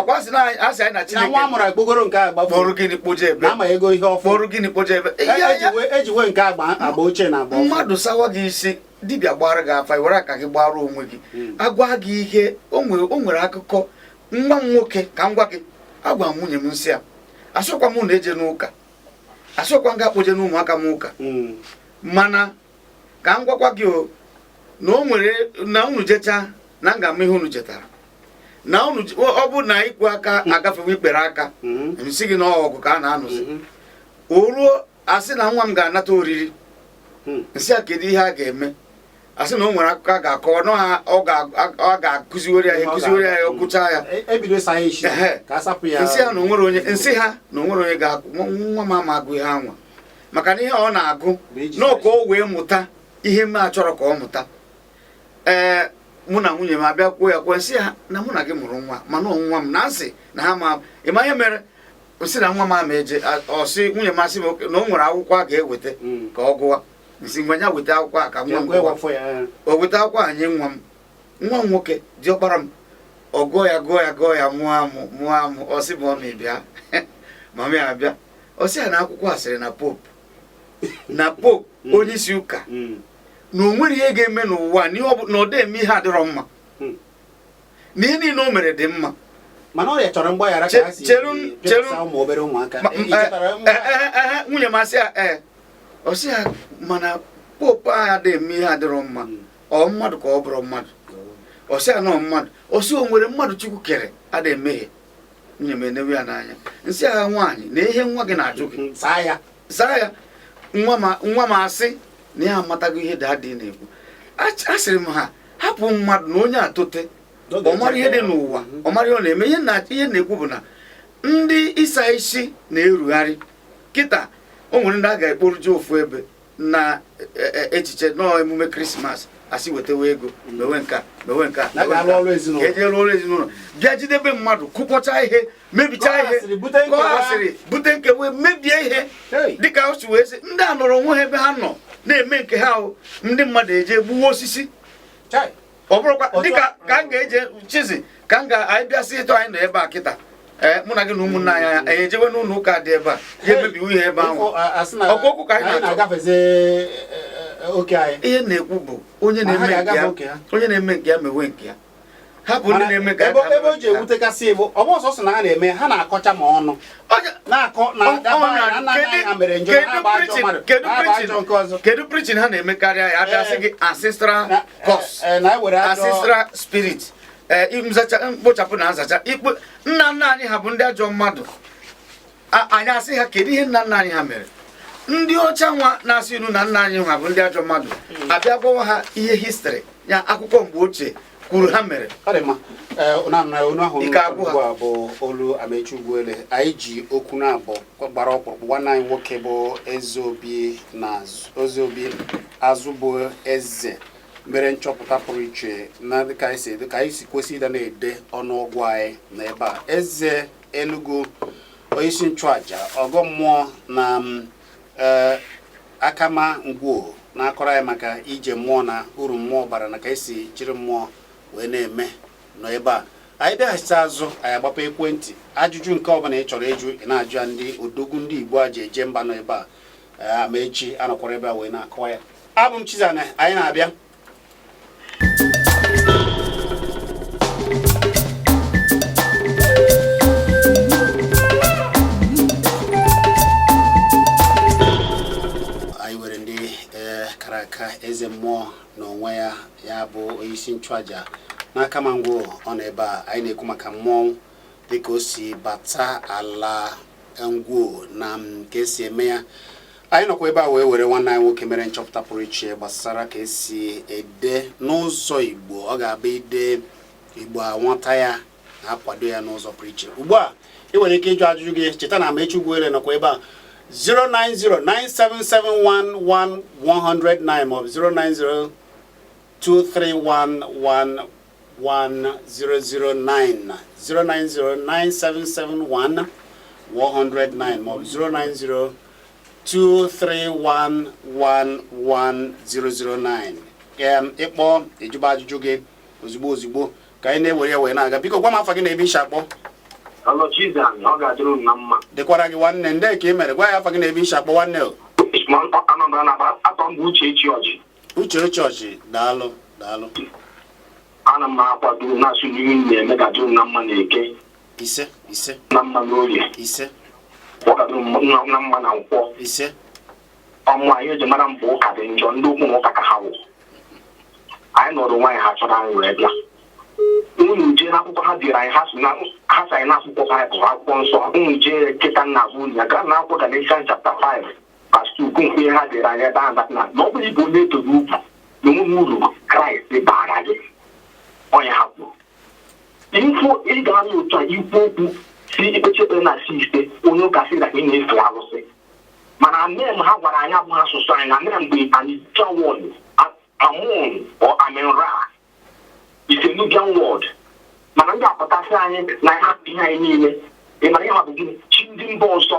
ọkwasị na asị anyị na Chineke na nwa amụrụ akpogoro nke agba kpọrọ gịnị kpoje ebe na ama ego ihe ọfụ kpọrọ gịnị kpoje ebe ejiwe nke agba ochie na agba mmadụ sawa gị isi dibịa gbara gị afa were aka gị gbara onwe gị agwa gị ihe o nwere akụkọ nwa m nwoke ka m gwa gị agwa m nwunye m nsị a asọkwa m na-eje n'ụka asọkwa m ga-akpoje n'ụmụaka m ụka mana ka m gwakwa gị na o nwere na unu jecha na nga m ihe unu jetara na unu ọ bụ na ikwu aka agafewe ikpere aka nsị gị na ọgụ ka a na-anụzi o ruo asị na nwa m ga-anata oriri nsị a kedu ihe a ga-eme asị na o nwere akụkọ a ga-akọwa na ọ ga-akụziwere ya ọgụcha ya nsị ha na onwere onye ga-akụ nwa m ama agụ ihe anwa maka na ihe ọ na-agụ n'ụka o wee mụta ihe m achọrọ ka ọ mụta mụ na nwunye m abịa kwuo ya kwe nsị ha na mụ na gị mụrụ nwa mana nwa m na nsị na ha ma ịma ihe mere nsị na nwa m ama eje ọsị nwunye m asị m na o nwere akwụkwọ a ga-eweta ka ọ gụwa nsị mgbe ya weta akwụkwọ a ka nwa m o weta akwụkwọ a nye nwa m nwoke diọkpara m ọ gụọ ya mụọ amụ ọsị ma ọ ma bịa mami abịa ọ sị ya na akwụkwọ a sịrị na pope onye isi ụka na o nwere ihe ga-eme n'ụwa na ọ dị eme ihe adịrọ mma na ihe niile o mere dị mma mana ọ ya chọrọ mgbaghara ka ha si pịapụsa ụmụ obere ụmụaka nwunye m asị ya ọ sị ya mana pope ahụ adịghị eme ihe adịrọ mma ọ mmadụ ka ọ bụrụ mmadụ ọ sị ya na mmadụ ọ sị o nwere mmadụ Chukwu kere adịghị emehie nwunye m enewe ya n'anya nsị agha nwaanyị na ihe nwa gị na-ajụ gị saa ya nwa m asị na ya amatago ihe dadị na-ekwu asịrị m ha hapụ mmadụ na onye atote ọ mara ihe dị n'ụwa ọ mara ihe ọ na-eme ihe na-ekwu bụ na ndị ịsa isi na-erugharị kịta o nwere ndị a ga-ekporuji ofu ebe na echiche nọọ emume krismas asị wetawa ego mewe nka eje lụọ ọrụ ezinụlọ bịa jidebe mmadụ kụkọcha ihe mebicha ihe kọghasịrị bute nkewe mebie ihe dịka o si wee sị ndị a nọrọ onwe ha ebe ha nọ na-eme nke ha ahụ ndị mmadụ eje gbuwe osisi ọ bụrụkwa dịka ka m ga-eje Chizzy ka m ga-anyị bịasị ịtọ anyị nọ ebe a kịta mụ na gị na ụmụnna anyị anyị ejewe n'ụlọ ụka dị ebe a ya emebiwu ihe ebe ahụ ọkụkụ ka anyị na-achọ ihe na-ekwu bụ onye na-eme nke ya mewe nke ya hapụ ndị na-eme ka ebe o ji ewutekasị bụ ọ bụ ọsọsọ na ha na-eme ha na-akọcha ma ọnụ na-akọ na mere njọ kedu preaching ha na-emekarịa ya abịasị gị ancestral curse ancestral spirit mkpochapụ na nzacha ikpe nna nna anyị ha bụ ndị ajọ mmadụ anyị asị ha kedu ihe nna nna anyị ha mere ndị ọcha nwa na-asị unu na nna anyị ha bụ ndị ajọ mmadụ abịa gwawa ha ihe histrị ya akwụkwọ mgbe ochie kwuru ha mere ike agwụ ha bụ olu Amechi Ugwuele anyị ji okwu na-abụ gbara ọkpụrụkpụ nwanne anyị nwoke bụ Ezeobi Azụbụ Eze mere nchọpụta pụrụ iche na dịka anyị si kwesị ịda na-ede ọnụọgwụ anyị na ebe a Eze Enugu onyeisi nchụaja ọgọ mmụọ na akama ngwuo na-akọrọ anyị maka ije mmụọ na uru mmụọ bara na ka esi jiri mmụọ wee na-eme nọ ebe a anyị bịaghachite azụ anyị agbapụ ekwentị ajụjụ nke ọbụla ị chọrọ ịjụ ị na-ajụ ya ndị odogwu ndị Igbo a ji eje mba nọ ebe a Amechi anọkwara ebe a wee na-akọwa ya abụ m Chizzy anyị na-abịa kara aka eze mmụọ n'onwe ya ya bụ onyeisi nchụaja n'aka mangwo ọ nọ ebe a anyị na-ekwu maka mmụọ dịka o si bata ala ngwo na nke esi eme ya anyị nọkwa ebe a wee were nwanne anyị nwoke mere nchọpụta pụrụ iche gbasara ka esi ede n'ụzọ Igbo ọ ga-abụ ide Igbo anwata ya na-akwado ya n'ụzọ pụrụ iche ugbu a ị nwere ike ịjụ ajụjụ gị cheta na Amechi Ugwuele nọkwa ebe a 09097711109 maọbụ 09023111009 09097711109 maọbụ 09023111009 ịkpọ ejụba ajụjụ gị ozugbo ka anyị na-ewere ya wee na-aga biko gwa m afọ gị na ebe isi akpọ Hello, Chizzy, ọ ga-adịrị na mma. Dịkwara gị nwanne ndị ka ị mere gwa ya afọ gị na-ebe isi akpọ nwanne o. Atọ m bụ Uche Chọọchị daalụ. Ana m akwado na-asụ n'ihu na-eme ka dịrị na mma na-eke. Ise. Na mma n'orie. Ise. Kwakado na mma na nkwọ. Ise. Ọmụ anyị eji mara mbụ ụka dị njọ ndị okwu ụka ka ha wụ. Anyị nọrọ nwaanyị ha chọrọ anyị wee bịa. Unu jee n'akwụkwọ ha dịrị anyị ha sị anyị n'akwụkwọ Baịbụl akwụkwọ nsọ unu jee kịta nna bụ ya gaa n'akwụkwọ Galatians chapter 5 verse 2 nkwenye ha dịrị anyị ebe ahụ na ọ bụrụ Igbo na-etoghị ugwu na onwe uru Kraịst baara gị onye ha kwuru ifo ị ga-anụ otu a ikwu okwu si ikpechekpe na si ise onye ụka sị na ị na-efe alụsị mana nem ha gwara anyị abụghị asụsụ anyị na nem mgbe anyị jawon amon or amenra it's a Nubian word. Mana ndị apụtasị anyị na ihe anyị niile ịmara ihe bụ gịnị chi ndị mba ọzọ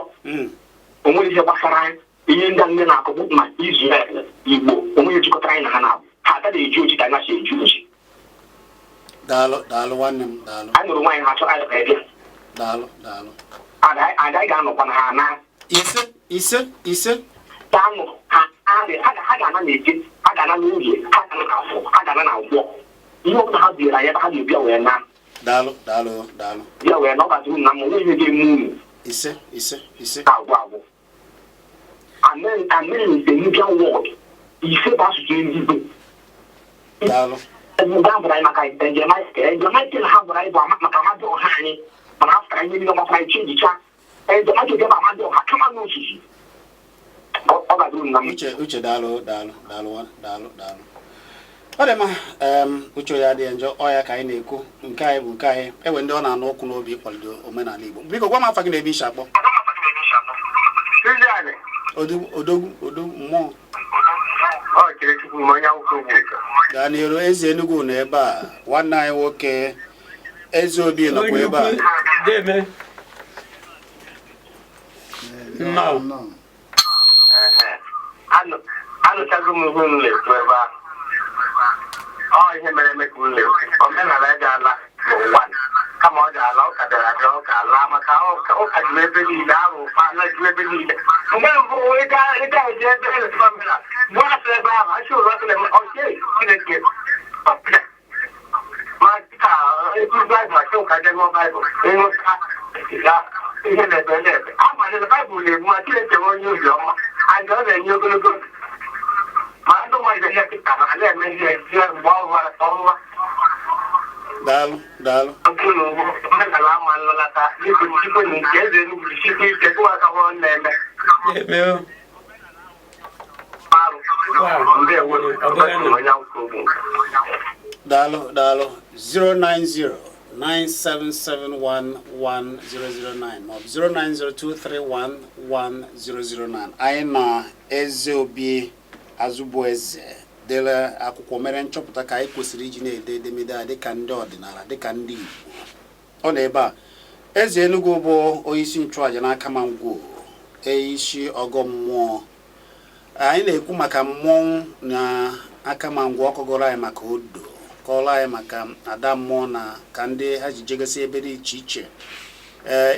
onwere ihe gbasara anyị ihe ndị nne na-akụkụ ma Izrel Igbo onwere jikọtara anyị na ha na-abụ ha agaghị eji oji ka anyị na-asị eji oji daalụ nwanne m daalụ anyị nụrụ nwaanyị ha chọrọ anyị ka bịa daalụ agaghị ga-anọkwa na ha na ise Dano, ha ga na na-eje, ha ga na n'uhie, ha ga na n'afọ, ha ga na nkwọ. Ihe ọbụla ha bịara ya ebe ha ga-ebịa wee na. daalụ Ya wee na ọ ga-atụrụ na m onwe ihe ga-eme unu. ise Agwụ. Amen is the Indian word. Ise bụ asụsụ Igbo. daalụ Gaa bụrụ anyị maka ejemaike ha bụrụ anyị bụ maka amadị ọha anyị mana ha fụtara ihe niile gbasara iche ejicha ejemaike ga bụ amadị ọha kama n'osisi. Ọ ga-adịru na m. uche daalụ ọ dị mma uche ya adịghị njọ ọ ya ka anyị na-ekwu nke anyị bụ nke anyị enwe ndị ọ na-anụ ọkụ n'obi ịkwalite omenala Igbo biko gwa m afa gị na ebe isi akpọ odogwu mmụọ gaa n'iru eze Enugu nọ ebe a nwanne anyị nwoke eze Obi nọkwa ebe a Deme. No. Anụchago m ihe unu na-ekwu ebe ahụ. Ọ ihe mere eme ka unu na-ekwu. Omenala ya ga-ala n'ụwa kama ọ ga-ala ụka bịara abịa ụka ala maka ụka juru ebe niile arụ ala juru ebe niile. Mgbe mbụ ịga eji ebe eleta omenala mgbe asụ ebe ahụ achị ụlọ ọkụ na-eme ọchị Chineke ma dịka ekuru Baịbụl achị ụka je gụọ Baịbụl ịṅụta ihe na-ebe amalịla Baịbụl na-egbu ma Chineke nwe onye obi ọma anyị ọ na-enye ogologo ma ndị mmadụ ihe kịta ha na-eme ihe mgbe ọnwa daalụ omenala ama nlọlata dịka chikwe na nke eze Enugu chikwe ike kụwaka ọ na-eme arụ ndewo onye akwụkwọ obi daalụ 09097711009 maọbụ 09023111009 anyị na eze Obi Azụbụeze dere akwụkwọ mere nchọpụta ka anyị kwesịrị iji na-ede edemede a dịka ndị ọdịnala dịka ndị Igbo ọ nọ ebe a eze Enugu bụ onyeisi nchụaja n'aka ma ngwo isi ọgọ mmụọ anyị na-ekwu maka mmọnwụ na aka ma ngwo ọkọgọrọ anyị maka odo kọọrọ anyị maka ada mmụọ na ka ndị ha ji jegasị ebe dị iche iche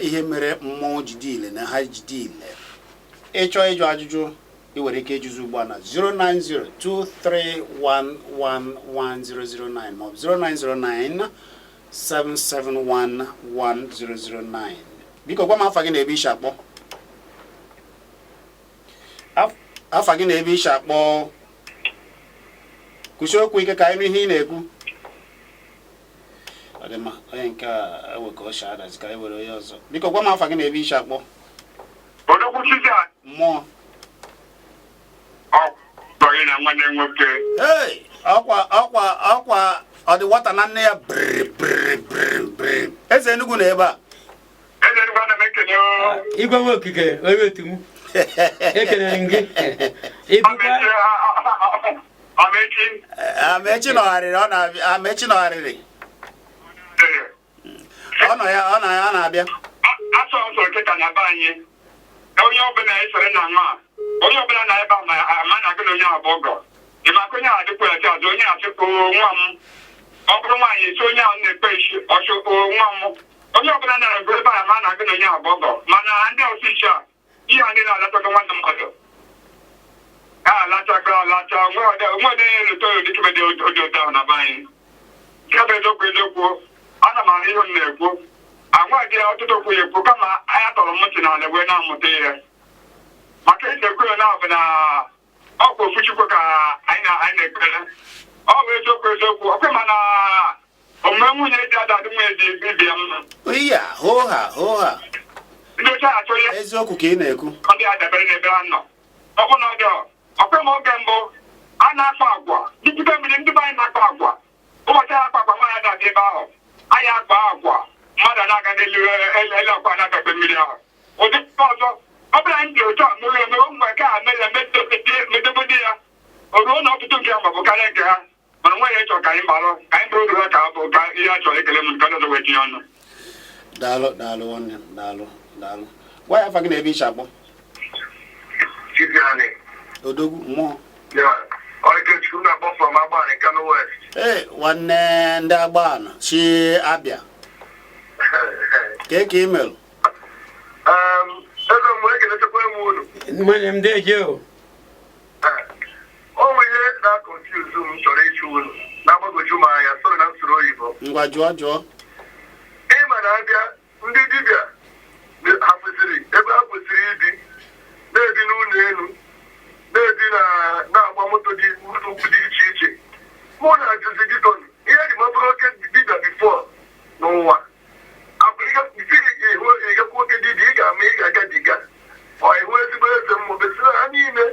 ihe mere mmọnwụ jide ile na ha jide ile ịchọ ịjụ ajụjụ ị nwere ike ịjụzi ugbu a na 09023111009 maọbụ 09097711009 biko gwa m afa gị na ebe isi akpọ afa gị na ebe isi akpọ kwụsị okwu ike ka anyị nụ ihe ị na-ekwu ọ dị mma onye nke a ewe ka ọ sha adazi ka anyị were onye ọzọ biko gwa m afa gị na ebe isi akpọ Odogwu Chizzy mmụọ ọkpọghị na nwanne nwoke ọkwa ọ dị nwata na nne ya brị eze Enugu na ebe a eze Enugu ana m ekele Igwe nwe okike onye otu m ekelere m gị Amechi nọgharịrị ọ na-abịa Amechi nọgharịrị ọ nọ ya ọ na-abịa asọ nsọ kịta na be anyị onye ọbụla esere na nwa onye ọbụla na ebe a ma na gịna onye abụ ọgọ ị maka onye adịkwa ya azụ onye achịkwa nwa m ọ bụrụ nwaanyị esi onye ahụ na-ekpe isi ọchụkwa nwa m onye ọbụla na-ego ebe a ma na gịna onye abụ ọgọ mana ndị ọsịsị a ihe a niile alatago nwanne mmadụ alacha nwe ọdị eleta oyo dịka dị odo ahụ na be anyị nke bụ eziokwu ana m ahụ ihe m na-ekwu agwaghị ya ọtụtụ okwu ya ekwu kama anya tọrọ m ntị n'ala wee na-amụta ihe maka esi ekwu ya na ọ bụ na ọkwa ofu Chukwu ka anyị na-ekpere ọ bụ eziokwu ọkwe mana omume nwunye dị adadị nwunye dị bibia mma iya hụha ndị oche achọ ya eziokwu ka ị na-ekwu ọ dị adabere n'ebe ha nọ ọ bụ na ọjọọ ọkwe ma oge mbụ a na-akpa agwa dịpụta mmiri ndị be anyị na-akpa agwa ụbọchị a akpa agwa nwaanyị na-abịa ebe ahụ anyị akpa agwa mmadụ na-aga n'elu ele ọkwa na-agafe mmiri ahụ ụdị ọzọ ọ bụla anyị dị otu a mere eme mgbe nke a mere medobodi ya o ruo na ọtụtụ nke ma bụ karịa nke ha mana nwaanyị chọrọ ka anyị gbarụ ka anyị bụrụ ha ka ọ bụ ka ihe a chọrọ ekele m nke ọzọ wee tinye ọnụ daalụ nwanne daalụ gwa ya afa gị na ebe iche akpọ odogwu mmụọ ee nwanne ndị Agbana chi Abịa ka ị merụ ego m ekeletekwa m Nwanne m deje o. O nwere na-confuse m chọrọ ịchụ unu na-agbagoju m anya soro na nsoro oyibo. Ngwa jụọ. Ịma na-abịa ndị dibịa ha kwesịrị ebe ha kwesịrị ibi na-ebi n'ụlọ elu na-ebi na-agba moto dị ukwu dị iche iche. Mụ na ajụzi gị tọnụ ihe dị mabụrụ oke dibịa bifo n'ụwa ịgakwa oke dibịa ị ga-ama ị ga-agadiga ọ ihu ezigbo eze mmụọ besịrị ha niile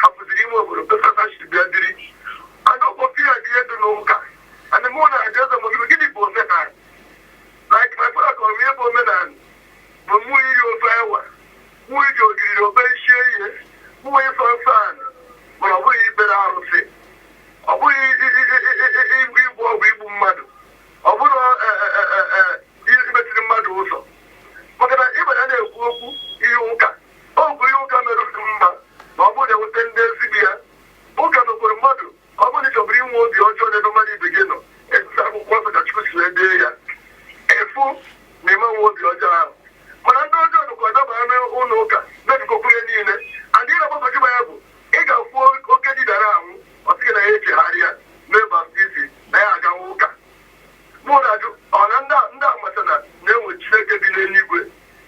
hapụziri ime obodo pesatachi bịa dịrị agakpọfi ya dị ihe dị n'ụka and mụ na ajụ eze mmụọ gịnị bụ omenala like my father kọrọ ihe bụ omenala bụ mụ iri ofe ewa mụ iji ogiri obe ichie ihe mụ ịsọ nsọ anị mana ọ bụghị ikpere arụsị ọ bụghị igbu ọgwụ igbu mmadụ ọ bụrụ imetiri mmadụ ụzọ maka na ịbara na-ekwu okwu ihe ụka ọ bụ ihe ụka mere mma na ọ bụrụ na-ewute ndị ezigbo ya ụka mekwere mmadụ ọ bụrụ na ịchọbụrụ inwe obi ọjọọ n'ebe mmadụ ibe gị nọ etiti akwụkwọ nsọ ka Chukwu si wee dee ya efu na ime nwe obi ọjọọ ahụ mana ndị ọjọọ nụkwa dabara n'ụlọ ụka na-ebikọkwuru niile and ị na-agbagoju ya bụ ị ga-afụ oke didara anwụ ọ sị gị na ya echegharịa mee baptizim na ya agawa ụka mụ na-ajụ ọ na ndị amatana na-enwe Chineke bi n'eluigwe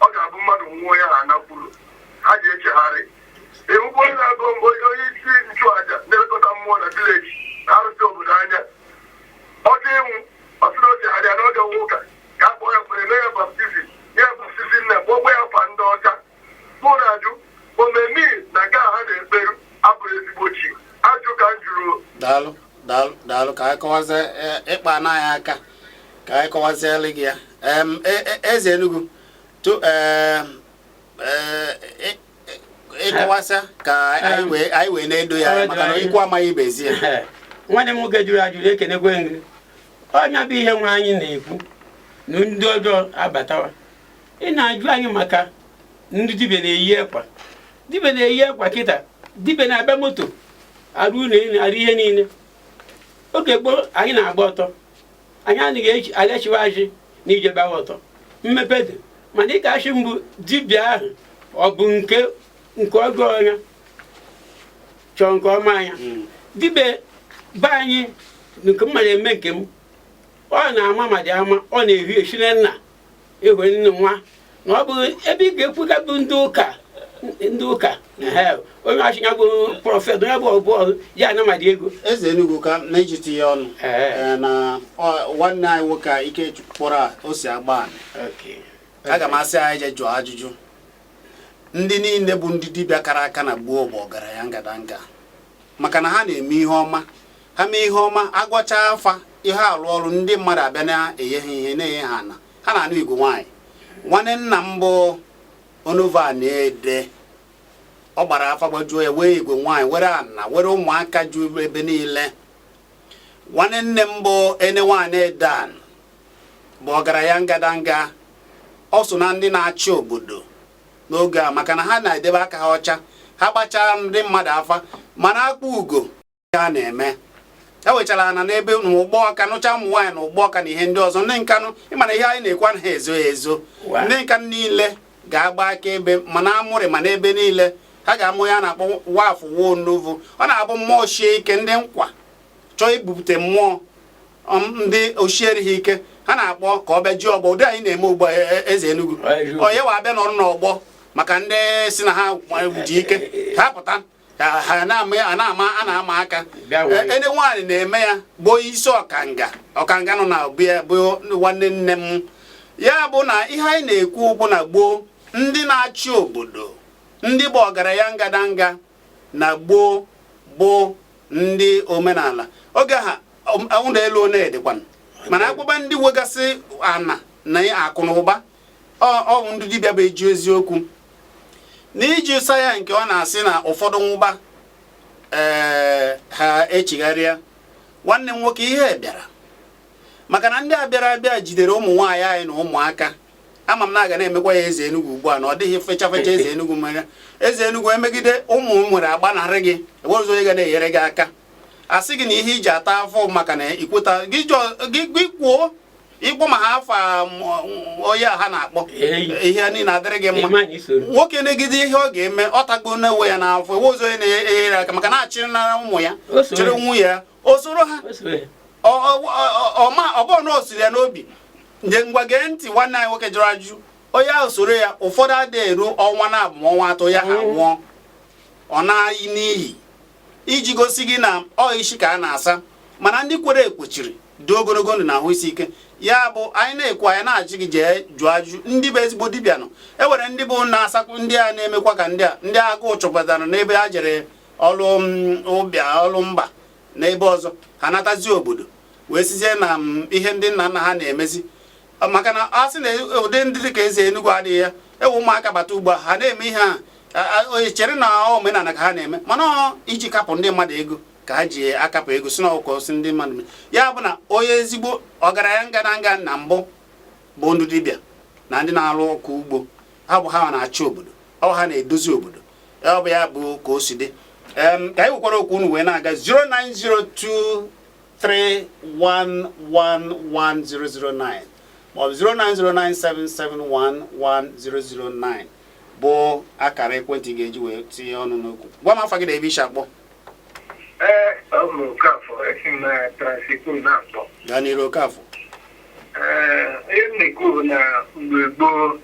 ọ ga-abụ mmadụ nwụọ ya ha anakwuru ha ji echegharị ewugbo onye na-agụ onye isi nchụaja na-elekọta mmụọ na vileji na-arụsị obodo anya ọjọ ịnwụ ọsịna ochegharịa n'oge nwa ụka ka akpọ ya kwere mee ya baptizim ya baptizim na gbogbo ya fa ndị ọcha mụ na-ajụ omemi na nke ha na-ekperu abụrụ ezigbo chi ajụ ka m jụrụ daalụ ka anyị kọwazie ịkpa anaghị aka ka anyị kọwaziela gị ya eze Enugu ịkọwasịa ka anyị wee na-edo ya maka na ikwu amaghị ibezie. Nwanne m nwoke jụrụ ajụrụ ekenekwe nri ọnya bụ ihe nwe anyị na-ekwu na ndị ọjọọ abatawa ị na-ajụ anyị maka ndị dibịa na-eyi ekwa dibịa na-eyi ekwa kịta dibịa na-abịa moto arụ ụlọ arụ ihe niile oge gboo anyị na-agba ọtọ anyị anaghị agachiwa achị na ije gbawa ọtọ mmepe dị mana ị ga-achị mbụ dibịa ahụ ọ bụ nke ọjọọ anya chọọ nke ọma anya dibịa be anyị nke mmadụ eme nke m ọ na-ama ma dị ama ọ na-ehi eshire nna ehwe nne nwa na ọ bụ ebe ị ga-ekwuga bụ ndị ụka onye achịnya bụ prọfet onye bụ ọbụ ya anamadị ego. Eze Enugu ka na-ejiti ya ọnụ na nwanne anyị nwoke ike kpọrọ o si agba aga m asị anyị je jụọ ajụjụ ndị niile bụ ndị dibịa kara aka na gboo bụ ọgaranya ngadanga maka na ha na-eme ihe ọma ha mee ihe ọma agwọcha afa ihe alụ ọrụ ndị mmadụ abịa na-enye ha ihe na-enye ha ana ha na-anụ igwe nwaanyị nwanne nna m bụ Onova na-ede ọ gbara afa gbajuo ya wee igwe nwaanyị were ana were ụmụaka juru ebe niile nwanne nne m bụ ene nwaanyị edan bụ ọgaranya ngadanga ọ so na ndị na-achị obodo n'oge a maka na ha na-edebe aka ha ọcha ha gbachaa ndị mmadụ afa mana akpụ ugo ha na-eme e wechara na n'ebe n'ụgbọ ọka nụcha ụmụ nwaanyị na ụgbọ ọka na ihe ndị ọzọ ndị nkanụ ịmana ihe anyị na-ekwu anaghị ezo ya ezo ndị nkanụ niile ga-agba aka ebe mana amụrị mana ebe niile ha ga-amụ ya na-akpọ wafụ wonovu ọ na-abụ mmụọ ochie ike ndị nkwa chọọ ibupụte mmụọ ndị ochie erighị ike ha na-akpọ ka ọ bịa ji ọgbọ ụdị anyị na-eme ugbo Eze Enugu onye wa abịa nọrụ n'ọgbọ maka ndị si na ha ji ike ha pụta ha a na-ama aka ene nwaanyị na-eme ya gboo isi ọkanga nọ na bịa bụ nwanne nne m ya bụ na ihe anyị na-ekwu bụ na gboo ndị na-achị obodo ndị bụ ọgaranya ngadanga na gboo bụ ndị omenala oge ha ụlọ elu na-edekwana mana akpụkpa ndị nwegasị ana na akụ na ụba ọ ndị dibịa bụ eji eziokwu n'iji ụsa ya nke ọ na-asị na ụfọdụ nwụba ha echigharịa nwanne m nwoke ihe bịara maka na ndị abịara abịa jidere ụmụ nwaanyị anyị na ụmụaka ama m na aga na-emekwa ya Eze Enugu ugbu a na ọ dịghị fecha Eze Enugu mere Eze Enugu emegide ụmụ nwere agbanarị gị ewerezo onye ga na-enyere gị aka asị gị na ihe iji ata afọ maka na ikweta gị kwuo ịkpọ ma ha afa onye ha na-akpọ ihe niile adịrị gị mma nwoke na-egide ihe ọ ga-eme ọ tagbo na-ewe ya n'afọ ewe ozo onye na-enyere aka maka na-achịrị na ụmụ ya chịrị nwunye ya o soro ha ọ bụrụ na o siri ya n'obi nje ngwa gee ntị nwanne anyị nwoke jụrụ ajụjụ onye ahụ soro ya ụfọdụ adịghị eru ọnwa na abụmọnwa atọ ya ha nwụọ ọ na-ayị n'ihi iji gosi gị na ọ isi ka a na-asa mana ndị kwere ekwochiri dị ogologo ndụ na ahụ isi ike ya bụ anyị na-ekwu anyị na-achị gị jee jụọ ajụjụ ndị bụ ezigbo dibịa nọ e nwere ndị bụ na-asakwu ndị a na-emekwa ka ndị agụụ chụpụtara n'ebe ha jere ọlụ ụbịa ọlụ mba n'ebe ọzọ ha natazi obodo wee sizie na ihe ndị nna nna ha na-emezi maka na a sị na ụdị ndị dị ka eze Enugu adịghị ya ewu ụmụaka bata ugbu a ha na-eme ihe a onye chere na omenala ka ha na-eme mana iji kapụ ndị mmadụ ego ka ha ji akapụ ego si na ọkụ si ndị mmadụ ya bụ na onye ezigbo ọgaranya nga na mbụ bụ ndụ dibịa na ndị na-arụ ọkụ ugbo ha bụ ha na-achị obodo ọ ha na-edozi obodo ọ bụ ya bụ ka o si dị ka anyị nwekwara okwu unu wee na-aga 09023111009 maọbụ 09097711009 bụ akara ekwentị ga-eji wee tinye ọnụ n'okwu gwa m afa gị na ebe isi akpọ gaa n'iru Okafọ ihe m na-ekwu na mgbe gboo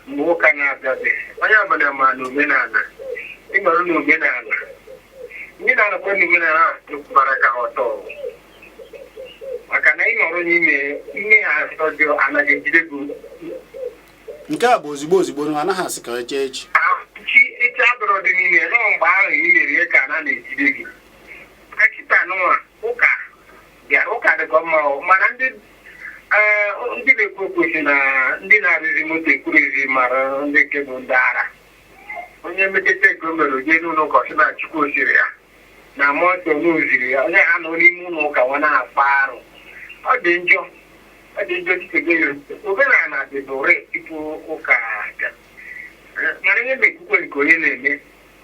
mgbe ụka na-abịabe onye ọbụla ma na omenala ịnọrọ na omenala ndị na-anọkwa na omenala bara ka ọtọ maka na ịnọrọ n'ime ihe ha ọjọọ anaghị ejide gị nke a bụ ozigbo na anaghị asị ka eche echi echi adọrọ dị n'ime nọ mgbe ahụ i mere ihe ka a na-ejide gị akịta nụwa ụka bịara ụka dịkọ mma mana ndị na-ekwu okwu na ndị na-arụzi moto ekwuruzi mara ndị nke bụ ndị ara onye metete nke o mere oje n'ụlọ ụka ọsị na Chukwu osiri ya na moto n'oziri ya onye ha nọ n'ime ụlọ ụka nwa na-akpa arụ ọ dị njọ dịka omenala dịbụre tupu ụka aga mana ihe na-ekwukwe nke onye na-eme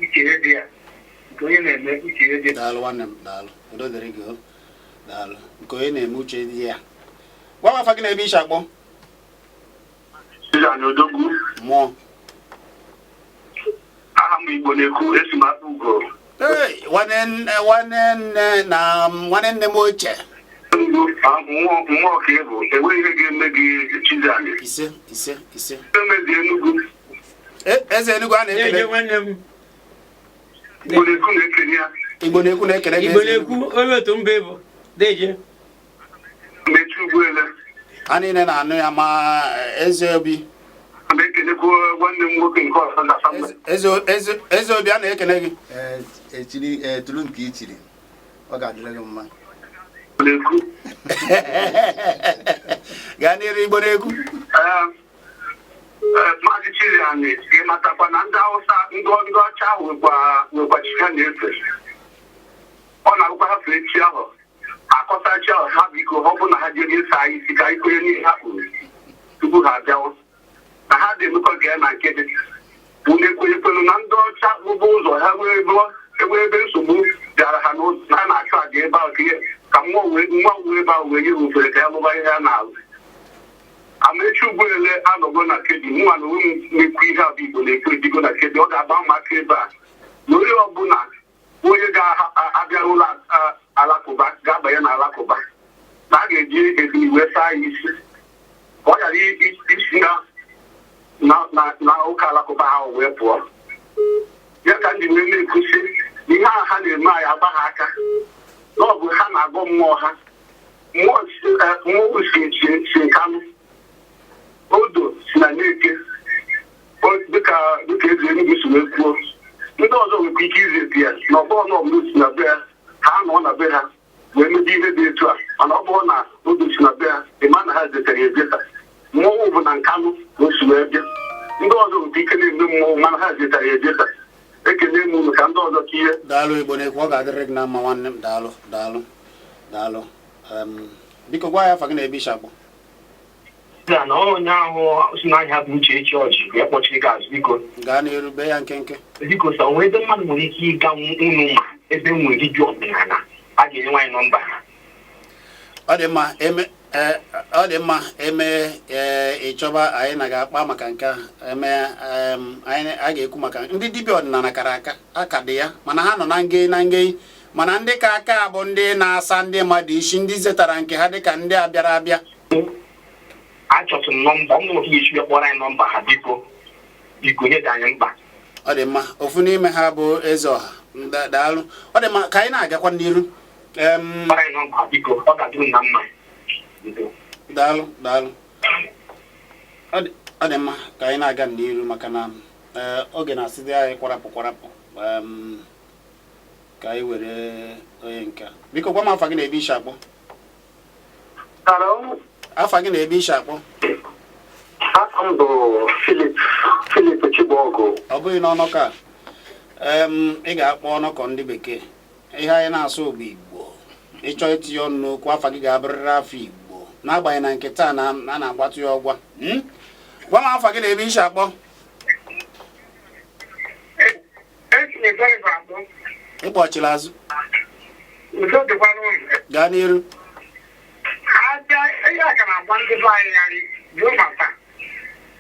uche dị ya nke onye na-eme uche dị daalụ nwanne m daalụ udo dịrị gị daalụ nke onye na-eme uche dị ya gwa m afa gị na ebe isi akpọ mmụọ aha m Igbo na-ekwu esi m akpa ugo nwanne nne m ochie mmụọ ka ị bụ enweghị ihe ga-eme gị Chizzy ise emezi Enugu eze Enugu a na-ekele Igbo na-ekwu na-ekele ya Igbo na-ekwu na-ekele gị Igbo na-ekwu onye otu mba bụ deje mechi ugbuele ha niile na-anụ ya ma eze obi na-ekelekwa nwanne m nwoke nke ọzọ na eze obi a na-ekele gị echiri tụrụ nke ichiri ọ ga-adịrị gị mma gaa n'iru Igbo na-ekwu Maazị Chizzy anyị ga-amatakwa na ndị Hausa ndị ọcha ahụ nwekwa chi ha na-efe ọ na-arụkwa ha fee chi ahụ akọta chi ahụ ha biko ọ bụ na ha ji ege saa isi ka ikwenye n'ihe ha kwuru tupu ha abịawa na ha dị-emekọ gee na nke dị bụ na-ekwenyekwenu na ndị ọcha bụbụ ụzọ ha enwe ebe nsogbu bịara ha n'ụzọ na ha na-achụ aja ebe ahụ ka nwa uwe ebe ahụ wee nye ofere ka ya lụba ihe ha na-alụ Amaechi Ugbuele anọgo na Kedi nwa na onwe m na-ekwu ihe abụ Igbo na-ekwu edigo na Kedi ọ ga-agba maka ebe a na onye ọbụla onye ga-abịara ụlọ alakụba ga-abanye na alakụba na a ga-eji ebili wee saa ya isi ka ọ ghara isi na ụka alakụba ahụ wee pụọ ya ka ndị wee na-ekwusi ihe ahụ ha na-eme anyị agba ha aka na ọ bụ ha na-agọ mmụọ ha mmụọ si nkanụ odo si na na-eke dịka eze Enugu si wee kwuo ndị ọzọ nwekwa ike izeti ya na ọbụrụ na ọbụla si na be ya ha nọ na be ha wee mebe ihe dị etu a mana ọ bụrụ na odo si na be ha ịma na ha zetara ezeta mmọnwụ bụ na nkanụ ka o si wee bịa ndị ọzọ nwekwa ike na-eme mmọnwụ mana ha zetara ezeta ekele m unu ka ndị ọzọ ka ihe daalụ Igbo na-ekwu ọ ga-adịrị gị na mma nwanne m daalụ biko gwa ya afa gị na ebe isi akpọ na onye ahụ si n'ahịa bụ uche echi ọchị ya kpọchiri gị azụ biko gaa n'erube ya nkenke biko sa onwe ebe mmadụ nwere ike ịga unu ma ebe nwere iju ọdịnala a ga-enye nwaanyị nọmba ha ọ dị mma ọ dị mma eme ịchọba anyị na ga-akpa maka nke eme anyị a ga-ekwu maka ndị dibịa ọdịnala kara aka dị ya mana ha nọ na nge mana ndị ka aka bụ ndị na-asa ndị mmadụ isi ndị zetara nke ha dịka ndị abịara abịa achọtụ nọmba ụmụ isi kpọrọ anyị nọmba ha biko nye dị anyị mkpa. Ọ dị mma ofu n'ime ha bụ eze ọha daalụ. Ọ dị mma ka anyị na-agakwa n'iru kpọrọ anyị nọmba biko ọ ga-adịrị na mma. Daalụ ọ dị mma ka anyị na-aga n'iru maka na oge na-asịdị anyị kwarapụ ka anyị were onye nke biko gwa m afa gị na ebe isi akpọ. Afa gị na ebe isi akpọ. Afọ m bụ Philip Chibogo. Ọ bụghị n'ọnọkọ a ị ga-akpọ ọnọkọ ndị bekee ihe anyị na-asụ bụ Igbo ịchọ itinye ọnụ n'okwu afa gị ga-abụrịrị afọ Igbo n'agbanyeghị na nke taa na a na-agbatụ ya ọgwa. Gwa m afa gị na ebe isi akpọ. Ịkpọchiri azụ gaa n'iru. Ihe a ka na-agba ndị be anyị yarị jụọ maka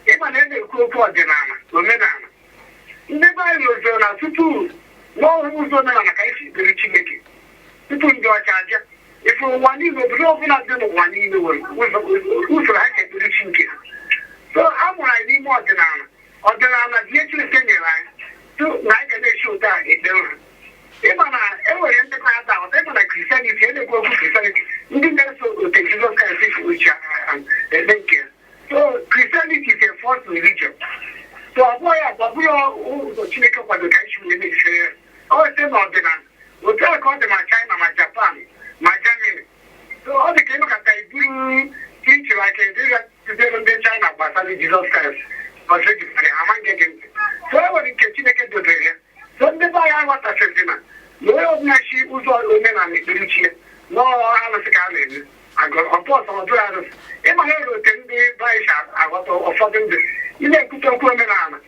ịma na na-ekwu okwu ọdịnala omenala ndị be anyị n'ozoro na tupu n'ọhụrụ ụzọ omenala ka esi kpere Chineke tupu ndị ọcha aja ife ụwa niile obodo ọbụla dị n'ụwa niile nwere usoro ha ka ekpere chi nke ha. So a mụrụ anyị n'ime ọdịnala dị Chineke nyere anyị na anyị ga na-esi ụtọ a ekpere ha. Ịma na enwere ndị ka ata ụta ịma na Kristianity na-ekwu okwu Kristianity ndị na-eso ote Jizọs Kraịst uche ekpe nke ya. So Christianity is a false religion. So ọ bụghị ya ọ bụghị ụzọ Chineke kwado ka isi wee na-efe ya. Ọ site n'ọdịnala otu a ka ọ dị ma China ma Japan ma Germany. So ọ dị ka ịnọkọta iburu ichiri aka edịga tụzere ndị China gbasara Jizọs Kraịst ọzọ jikere ha ma nge gị ntị. So e nwere nke Chineke dobere ya. So ndị be anyị aghọtachazị na onye ọbụla chi ụzọ omenala ekpere chi ya n'ọrụ arụsị ka a na-eme ọpọsọ ọdụrụ arụsị ịma ha ere ote ndị baịsha aghọta ụfọdụ ndị ị na-ekwute okwu omenala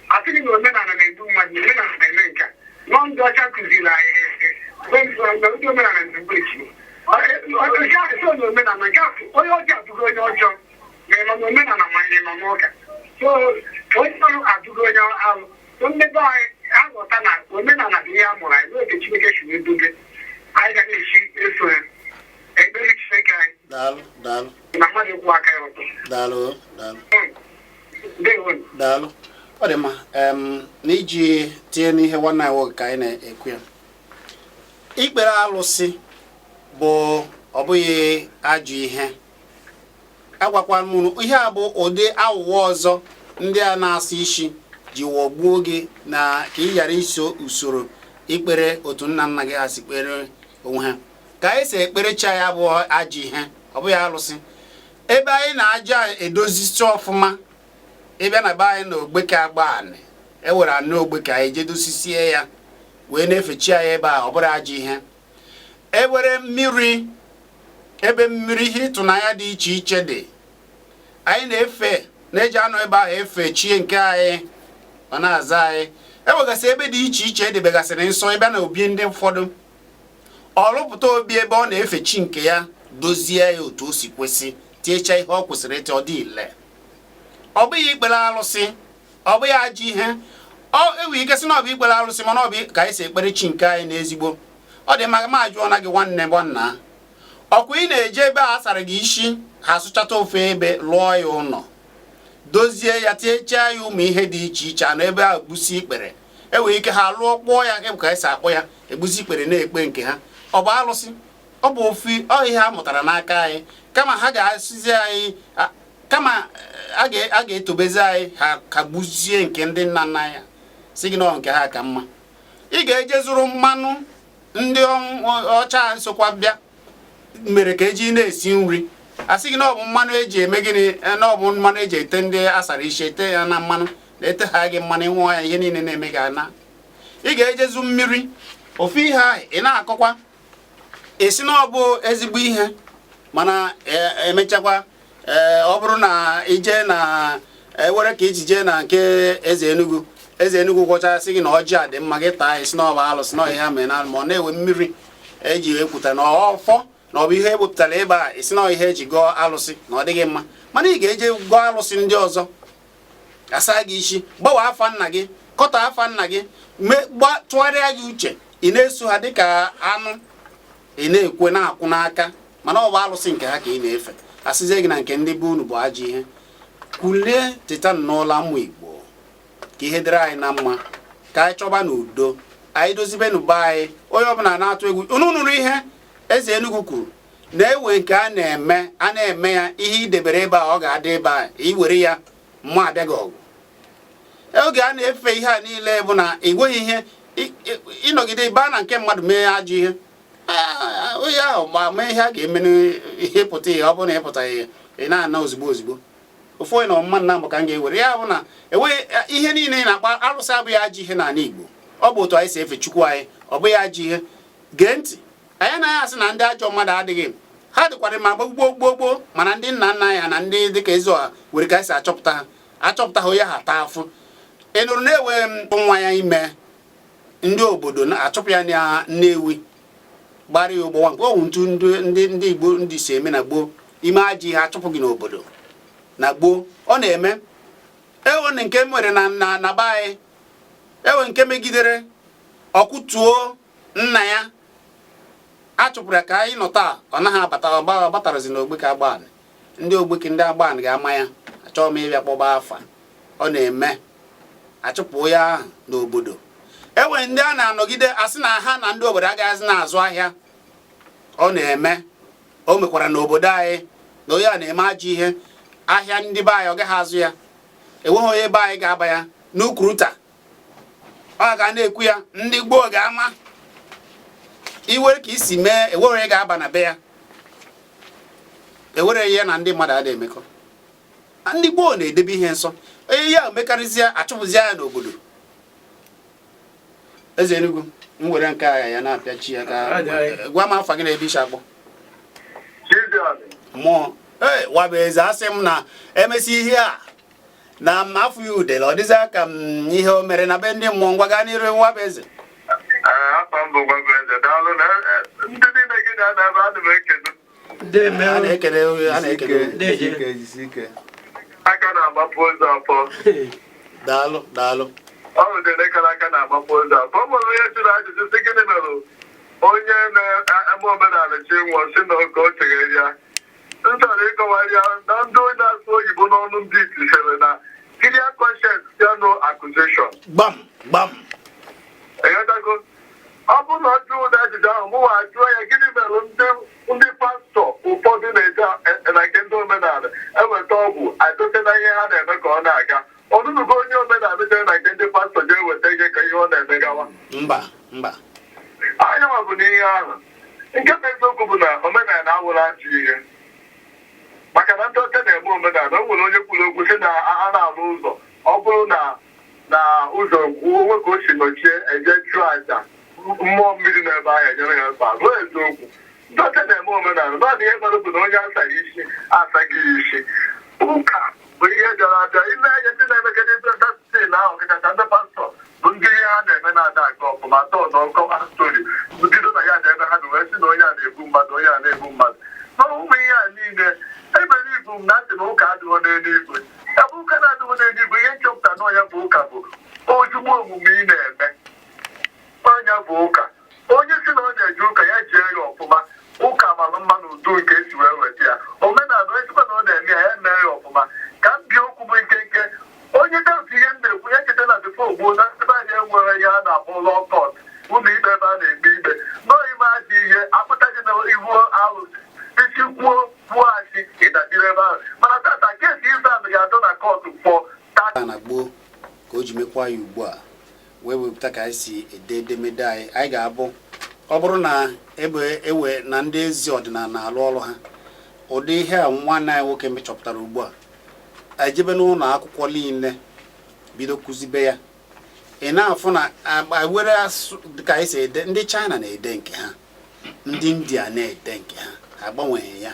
asịghị na omenala na-egbu mmadụ na omenala na-eme nke nọ ndị ọcha kụziri anyị ndị omenala ndụgbechi so na omenala nke onye ọjọọ abụghị onye ọjọọ ma ị nọ na omenala ma ị nọ n'ụka so onye ọrụ abụghị onye alụ so ndị be anyị aghọta na omenala bụ ihe a mụrụ anyị n'oge Chineke si edobe anyị ga na-esi eso ya ekpere Chineke anyị na mmadụ kwụ aka ya ọtọ. Daalụ ọ dị mma na iji tinye n'ihe nwanne anyị nwoke ka anyị na-ekwu ya ikpere alụsị bụ ọ bụghị ajọ ihe agwakwa m ihe a bụ ụdị aghụghọ ọzọ ndị a na-asị isi ji wọgbuo gị na ka ị ghara iso usoro ikpere otu nna nna gị ha si kpere onwe ha ka anyị si ekperecha ya bụ ajọ ihe ọ bụghị alụsị ebe anyị na-aja edozisi ọfụma ịbịa na be anyị na ogbeke agba anị ewere anị ogbeke anyị jedosisie ya wee na-efechi ya ebe a ọ bụrụ ajọ ihe ewere mmiri ebe mmiri ihe ịtụnanya dị iche iche dị anyị na-efe na-eji anụ ebe ahụ efe chie nke anyị ọ na-aza anyị ewegasị ebe dị iche iche edebegasịrị nsọ ebe na obi ndị ụfọdụ ọrụpụta obi ebe ọ na-efe chi nke ya dozie ya otu o si kwesị tiecha ihe ọ kwesịrị ịtị ọ dị ile ọ bụghị ikpere alụsị ọ bụghị ajọ ihe enwere ike sị na ọ bụ ikpere alụsị mana ọ bụ ka anyị si ekpere chi nke anyị n'ezigbo ọ dị mma ma jụọ na gị nwanne nwanna ọkwa ị na-eje ebe a sara gị isi ha sụchata ofe ebe lụọ ya ụlọ dozie ya tiechaa ya ụmụ ihe dị iche iche na ebe a gbusi ikpere enwere ike ha lụọ kpụọ ya ka anyị si akpọ ya egbusi ikpere na-ekpe nke ha ọ bụ alụsị ọ bụ ofu ihe ha mụtara n'aka anyị kama ha ga-asịzi anyị kama a ga-etobezi anyị ha ka gbuzie nke ndị nna nna ya si gị nọ nke ha ka mma ị ga-eje zụrụ mmanụ ndị ọcha nsokwa bịa mere ka eji na-esi nri asị gị na ọ bụ mmanụ eji eme gịnị na ọ bụ mmanụ eji ete ndị asara isi ete ya na mmanụ na-ete ha gị mmanụ ịnwụọ ya ihe niile na-eme ga na ị ga-ejezu mmiri ofu ihe ahụ ị na-akọkwa esi na ọ bụ ezigbo ihe mana emechakwa ọ bụrụ na ije na ewere ka iji jee na nke eze Enugu gwọchasị gị na ọjị a dị mma gị taa esi na ọ bụ alụsị na ọhịa mere na ma ọ na-ewe mmiri eji ekwuta na ọfọ na ọ bụ ihe ewepụtara ebe a isi na ihe eji gọọ alụsị na ọ dịghị mma mana ị ga-eje gọọ alụsị ndị ọzọ asa gị isi gbawa afa nna gị kọta afa nna gị tụgharịa gị uche ị na-eso ha dịka anụ ị na-ekwe na-akwụ n'aka mana ọ bụ alụsị nke ha ka ị na-efe asịzie gị na nke ndị be unu bụ ajọ ihe kulie teta n'ụla mmụ Igbo ka ihe dịrị anyị na mma ka anyị chọba n'udo anyị dozibe n'ụba anyị onye ọbụla na-atụ egwu unu nụrụ ihe eze Enugu kwuru na-ewe nke a na-eme ya ihe idebere ebe a ọ ga-adị ebe a iwere ya mma abịaghị ọgụ oge a na-efe ihe a niile bụ na igweghị ihe ịnọgide ibe a na nke mmadụ mee ajọ ihe onye ahụ ma mee ihe a ga-eme ihe pụta ihe ọ bụrụ na ịpụta ihe ị na-ana ozugbo ozugbo ofu onye na ọmụma nna mbụ ka m ga-ewere ya bụ na enweghị ihe niile na-akpa arụsị abụghị ajọ ihe n'ala Igbo ọ bụ otu anyị si efe Chukwu anyị ọ bụghị ajọ ihe gee ntị anyị anaghị asị na ndị ajọ mmadụ adịghị ha dịkwara ma gboo mana ndị nna nna ya na ndị dịka Ezeọha were ka anyị si achọpụta ha onye ha taa afụ ị nụrụ na-ewe nwa ya ime ndị obodo na-achọpụ ya na Nnewi gbara ya ụgbọnwa nke ọwụ ntu ndị Igbo ndị si eme na gboo ime ajọ ihe achọpụ gị n'obodo na gboo ọ na-eme ewe nke mere na be anyị ewe nke megidere ọkụtuo nna ya achụpụrụ ya ka anyị nọ taa ọ naghị abatarazi n'ogbe ka agbanị ndị ogbeke ndị agbanị ga-ama ya achọghị m ịbịa kpọba afa ọ na-eme achụpụ ya ahụ n'obodo enwere ndị a na-anọgide asị na ha na ndị obodo agaghịzi na-azụ ahịa ọ na-eme o mekwara n'obodo anyị na onye a na-eme ajọ ihe ahịa ndị be anyị ọ gaghị azụ ya enweghị onye be anyị ga-aba ya n'ukwuruta ọ ga na-ekwu ya ndị gboo ga-ama iwere ka isi mee ewere onye ga-aba na be ya ewere ya na ndị mmadụ adịghị emekọ ndị gboo na-edebe ihe nsọ onye ya mekarịsịa achụpụzi ya n'obodo eze Enugu m were nke agha ya na-apịachi ya ka gwa m afa gị na ebe isi akpọ mmụọ wabụ eze asị m na emesi ihe a na m afọ ya udele ọ dịzị ka m ihe o mere na be ndị mmụọ ngwa gaa n'iru wabụ eze a na-ekele aka na-agbapụ ụzọ afọ daalụ ọ rụdere kara aka na-agbapụ ụzọ afọ ọ nwere onye jụrụ ajụjụ sị gịnị mere onye na-eme omenala chi nwụọ si na oge o chere ya m chọrọ ịkọwara ya na ndị onye na-asụ oyibo n'ọnụ ndị iti sere na clear conscience ya no accusation gbam eghọtago ọ bụrụ na ọ jụọ ụdị ajụjụ ahụ mụnwa jụọ ya gịnị mere ndị pastọ ụfọdụ na-eje na nke ndị omenala eweta ọgwụ adote na ihe ha na-eme ka ọ na-aga ọnụnụgo onye omenala jere na nke ndị pastọ jee weta ihe ka ihe ọ na-emegawa mba anya nwa bụ n'ihe ahụ nke bụ eziokwu bụ na omenala awụla ajụ ihe maka na ndị ọcha na-eme omenala o nwere onye kwuru okwu sị na a na-alụ ụzọ ọ bụrụ na ụzọ onwe ka o si nọchie eje chụọ aja mmụọ mmiri n'ebe ahụ enyere ya mkpa ruo eziokwu ndị ọcha na-eme omenala naanị ihe mere bụ na onye asaghị isi asaghị isi ụka bụ ihe bịara abịa ime anya ndị na-emegide ndị na ahụ kachasị ndị pastọ bụ ndị ihe ha na-eme na-ada aga ọfụma tọọ na ọkọwa stori bido na ya na ebe ha bụ wee sị na onye a na-egbu mmadụ onye a na-egbu mmadụ na ụmụ ihe a niile ebere ibu m na asị na ụka adịghị n'eluigwe ebe ụka na-adịghị n'eluigwe ihe nchọpụta na ọnya bụ ụka bụ ozugbo omume ị na-eme ọnya bụ ụka onye si na ọ na-eje ụka ya jee ya ọfụma ụka mara mma na udo nke esi wee weta ya omenala onye sikwa na ọ na-eme ya ya mee ya ọfụma ka m bie okwu bụ nkenke onye depụta ihe m na-ekwu ya cheta na bifo ogbuo na ebe anyị enwere ihe a na-akpọ lọọ kọt ụlọ ikpe ebe a na-ekpe ikpe n'oyime ajọ ihe akpụtaghị na iwu alụsị isi kwuo achị ịdajiri ebe ahụ mana tata kesi ibe a ga-adọ na kọtụ pụọ na gboo ka o ji mekwa ya ugbu a wee wepụta ka anyị si ede edemede anyị ga-abụ ọ bụrụ na ewe na ndị ezi ọdịnala alụ ọrụ ha ụdị ihe a nwanne anyị nwoke mechọpụtara ugbu a ejebe n'ụlọ akwụkwọ niile bido kụzibe ya ị na-afụ na were ka anyị si ede ndị China na-ede nke ha ndị India na-ede nke ha agbanweghị ya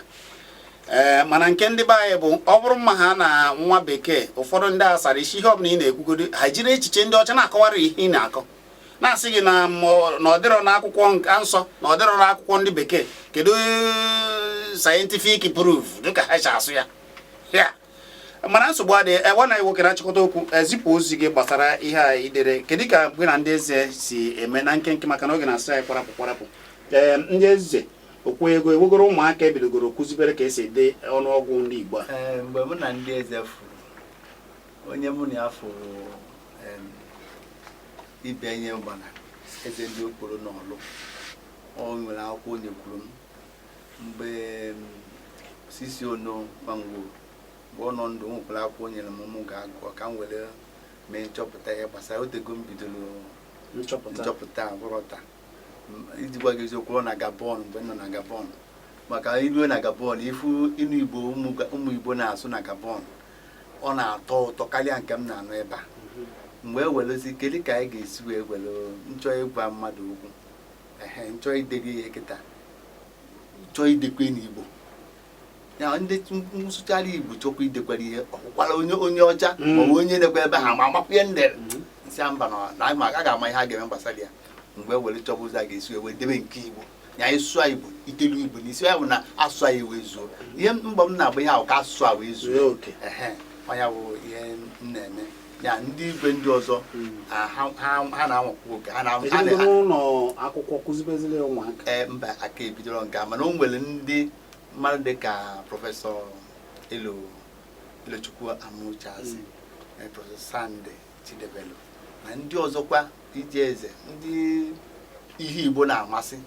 mana nke ndị be anyị bụ ọ bụrụ mma ha na nwa bekee ụfọdụ ndị asara isi ihe ọbụla ị na-ekwugodo ha jiri echiche ndị ọcha na-akọwara ihe ị na-akọ na-asị gị na ọ dịrọ n'akwụkwọ nsọ na ọ dịrọ n'akwụkwọ ndị bekee kedu scientific proof dịka ha si asụ ya ya mana nsogbu adịghị ewe na nwoke na-achịkọta okwu ezipụ ozi gị gbasara ihe a idere kedu ka gị na ndị eze si eme na nkenke maka na oge na-asị anyị kwarapụ ndị eze okwu ego ewegoro ụmụaka ebidogoro kụzibere ka esi ede ọnụọgụ ndị Igbo a mgbe mụ na ndị eze furu onye mụ na ya furu ibe ihe gbana eze ndị okporo n'ọlụ ọ nwere akwụkwọ onye kwuru m mgbe sisi ono gbangwo mgbe ọ nọ ndụ nwekwara akwụkwọ nyere m mụ ga-agụ ka m were mee nchọpụta ya gbasara otego m bidoro nchọpụta abụrụ taa iji gwa gị eziokwu ọ na Gabon mgbe m nọ na Gabon maka ilu na Gabon ifu ịnụ Igbo ụmụ Igbo na-asụ na Gabon ọ na-atọ ụtọ karịa nke m na-anụ ebe a mgbe e welezi kedu ka anyị ga-esi wee were nchọ ịgwa mmadụ okwu nchọ ideghe ihe kịta chọọ idekwe n'Igbo ya ndị nsụchara Igbo chọkwa idekwara ihe ọkwụkwara onye ọcha maọbụ onye na-ekwe ebe ha ma amakwa ndere nsị mba na a ga-ama ihe a ga-eme gbasara ya mgbe e were chọba ụzọ a ga-esi wee debe nke Igbo ya anyị sụọ Igbo itelu Igbo n'isi ya bụ na asụ anyị wee zuo ihe mgbe m na-agba ihe ahụ ka asụsụ a wee zuo ọnya bụ ihe m na-eme ya ndị igwe ndị ọzọ ha na-anwakwa oge ụlọ akwụkwọ kụzibezili ụmụaka mba aka ebidoro nke mana o nwere ndị mmadụ dị ka prọfesọ Elochukwu Amuchazi prọfesọ Sande Chidebelu na ndị ọzọkwa iji eze ndị ihe Igbo na-amasị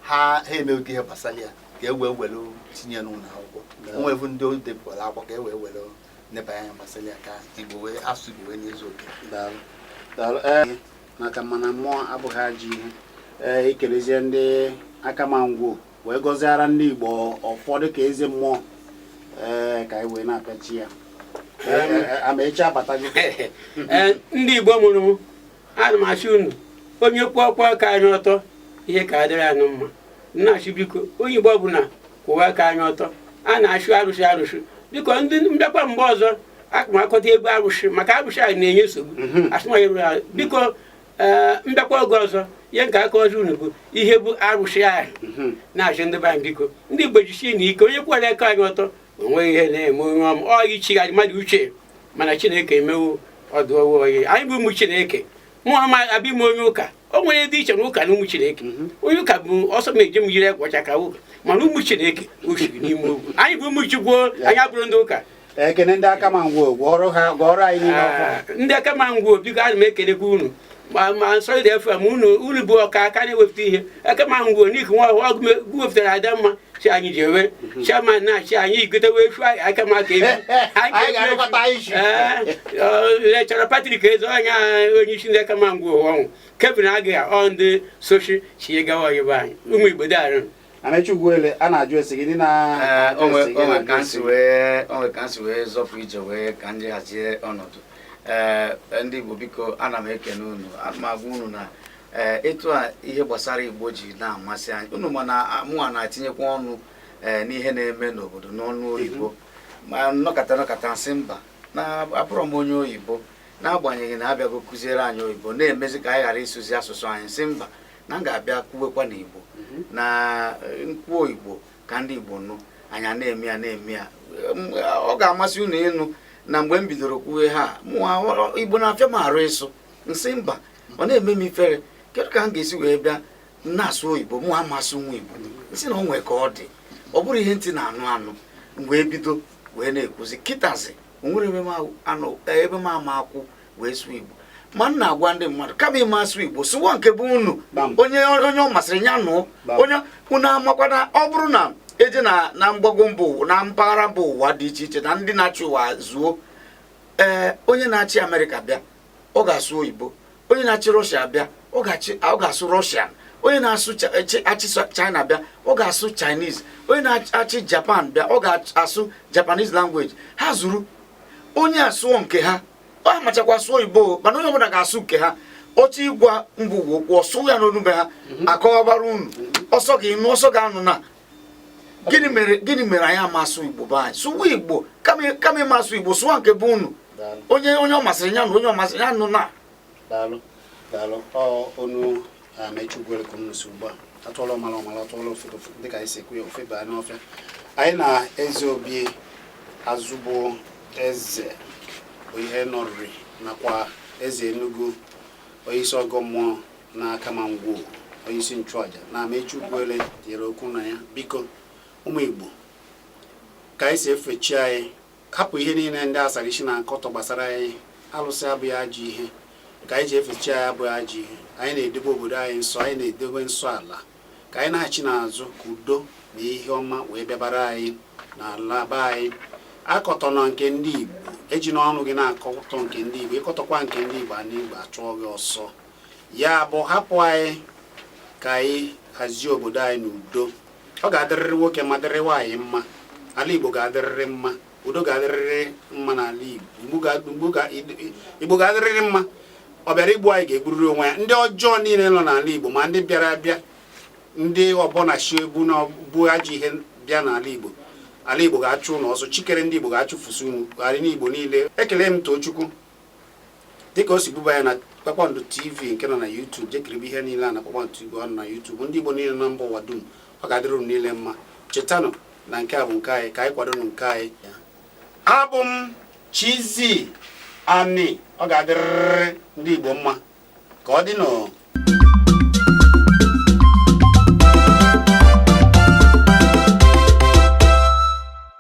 ha emeghị ihe gbasara ya ka e wee were tinye n'ụlọ akwụkwọ o nwefu ndị o depụtara akwụkwọ ka e wee were neba anya gbasara ya ka Igbo wee asụ Igbo wee nyezu oke maka mana mmụọ abụghị ajọ ihe ikelezie ndị aka ma ngwo wee gọziara ndị Igbo ụfọdụ ka eze mmụọ ka anyị wee na-apịachi ya amaechi abata gị ndị Igbo mụrụ m ana m achị unu onye kwụọ ọkwa aka anyị ọtọ ihe ka adịrị anụ mma na-achị biko onye Igbo ọbụla kwụwa aka anyị ọtọ a na-achụ arụsị biko ndị mbịakwa mgbe ọzọ akụmakọta ebe arụsị maka arụsị anyị na-enye nsogbu asụmanya biko mbịakwa oge ọzọ ihe nke aka ọzọ unu bụ ihe bụ arụsị ahụ na-achị ndị be anyị biko ndị Igbo jisie na ike onye kwụwara aka anyị ọtọ onweghị ihe na-eme onye ọma ọ ichigharị mmadụ uche mana Chineke emewo ọdụọwa oyi anyị bụ ụmụ Chineke mụ abịa ime onye ụka o nwere dị iche na ụka na ụmụ Chineke onye ụka bụ ọsọ ma eje m yiri ekwacha ka ụka mana ụmụ Chineke oshiri n'ime ogwu anyị bụ ụmụ Chukwu anyị abụrụ ndị ụka ekene ndị aka ma ngwo gwọrọ anyị niile ọfọ ndị aka ma ngwo biko ana m ekelekwa unu ma nsọ dị efe ma unu bụ ọka aka na-ewepụta ihe aka ma ngwo n'ihi nwa ọgụ wepụtara ada mma chi anyị ji ewe chairman na-achị anyị igotewe efu aka ma ka lechara Patrick eze ọnya onye isi ndị aka ma ngwo ọnwụ Kevin agaghị ndị soshi chie gawa oyibo anyị ụmụ Igbo darụ Amechi Ugwuele a na-ajụ ese gị ndị onwe ka nsi wee zọpụ ije wee ka ndị hazie ọnọdụ ndị Igbo biko ana m ekene unu ana m agwa unu na etu a ihe gbasara Igbo ji na-amasị anyị unu mana mụnwa na-atinyekwa ọnụ n'ihe na-eme n'obodo n'ọnụ oyibo ma nọkọta nsị mba na abụrọ m onye oyibo n'agbanyeghị na abịago kụziere anyị oyibo na-emezi ka anyị ghara ịsụzi asụsụ anyị nsị mba na m ga-abịa kwuwekwa n'Igbo na nkwuo Igbo ka ndị Igbo nụ anya na-eme ya ọ ga-amasị unu ịnụ na mgbe m bidoro kwuwe ha Igbo na-afịa m arụ ịsụ nsị mba ọ na-eme m ifere kedu ka m ga-esi wee bịa na-asụ oyibo mụ amasị nwa Igbo nsị na o nwee ka ọ dị ọ bụrụ ihe ntị na-anụ mgbe bido wee na-ekwuzi kịtazi onwere ebe m ama akwụ wee sụọ Igbo ma m na-agwa ndị mmadụ kama ime asụ Igbo sụwa nke bụ unu onye ọ masịrị ya nụ onye unu amakwana ọ bụrụ na eje na mgbago mba ụwa na mpaghara mba ụwa dị iche iche na ndị na-achị ụwa zuo onye na-achị Amerịka bịa ọ ga-asụ oyibo onye na-achị Rọshia bịa ọ ga-asụ Rọshian onye na-asụ achị China bịa ọ ga-asụ Chinese onye na-achị Japan bịa ọ ga-asụ Japanese language ha zuru onye asụọ nke ha ọ amachakwa sụọ oyibo mana onye ọbụla ga-asụ nke ha oche ịgwa mba ụwa okwu ọsụ ya n'onube ha akọwabara unu ọsọ ga-enu ọsọ ga-anụ na gịnị mere anyị amasụ Igbo be anyị sụwa Igbo kama ịmasụ Igbo sụwa nke bụ unu onye ọ masịrị ya na onye ọ masịrị ya nụ na daalụ onu mechugwere ka unu si ugbu a atụọla ọmala atụọla ofe dịka anyị si ekwu ya ofe baa n'ọfịa anyị na eze obi azụbụ eze bụ ihe nọrịrị nakwa eze Enugu onyeisi ọgọ mmụọ n'aka ma ngwo onyeisi nchụaja na mechugwere tinyere okwu na ya biko ụmụ Igbo ka anyị si efe chi anyị hapụ ihe niile ndị asarichi na-akọtọ gbasara anyị alụsị abụghị ajọ ihe ka anyị ji efe chi anyị abụghị ajọ ihe anyị na-edobe obodo anyị nsọ anyị na-edobe nsọ ala ka anyị na-achị n'azụ ka udo na ihe ọma wee bịabara anyị n'ala be anyị akọtọ na nke ndị Igbo eji n'ọnụ gị na-akọtọ nke ndị Igbo ịkọtọkwa nke ndị Igbo ana Igbo achụọ gị ọsọ ya bụ hapụ anyị ka anyị hazie obodo anyị n'udo ọ ga-adịrịrị nwoke ma dịrị nwaanyị mma ala Igbo ga-adịrịrị mma udo ga-adịrịrị mma n'ala Igbo ga-adịrịrị mma ọ bịara igbu anyị ga-egburiri onwe ya ndị ọjọọ niile nọ n'ala Igbo ma ndị bịara abịa ndị ọbọna shi ebu na ọbụ ajọ ihe bịa n'ala Igbo ala Igbo ga-achụ ụnụ ọzọ chikere ndị Igbo ga-achụfusi unu gharị n'Igbo niile ekele m Tochukwu dịka o si buba ya na Kpakpando TV nke nọ na YouTube jekiribe ihe niile a na Kpakpando TV ọ nọ na YouTube ndị Igbo niile na mba ụwa dum ọ ga-adịrị unu niile mma chetanụ na nke a bụ nke anyị ka anyị kwadonu nke anyị abụ m Chizzy ani ọ ga-adịrịrị ndị Igbo mma ka ọ dị nọ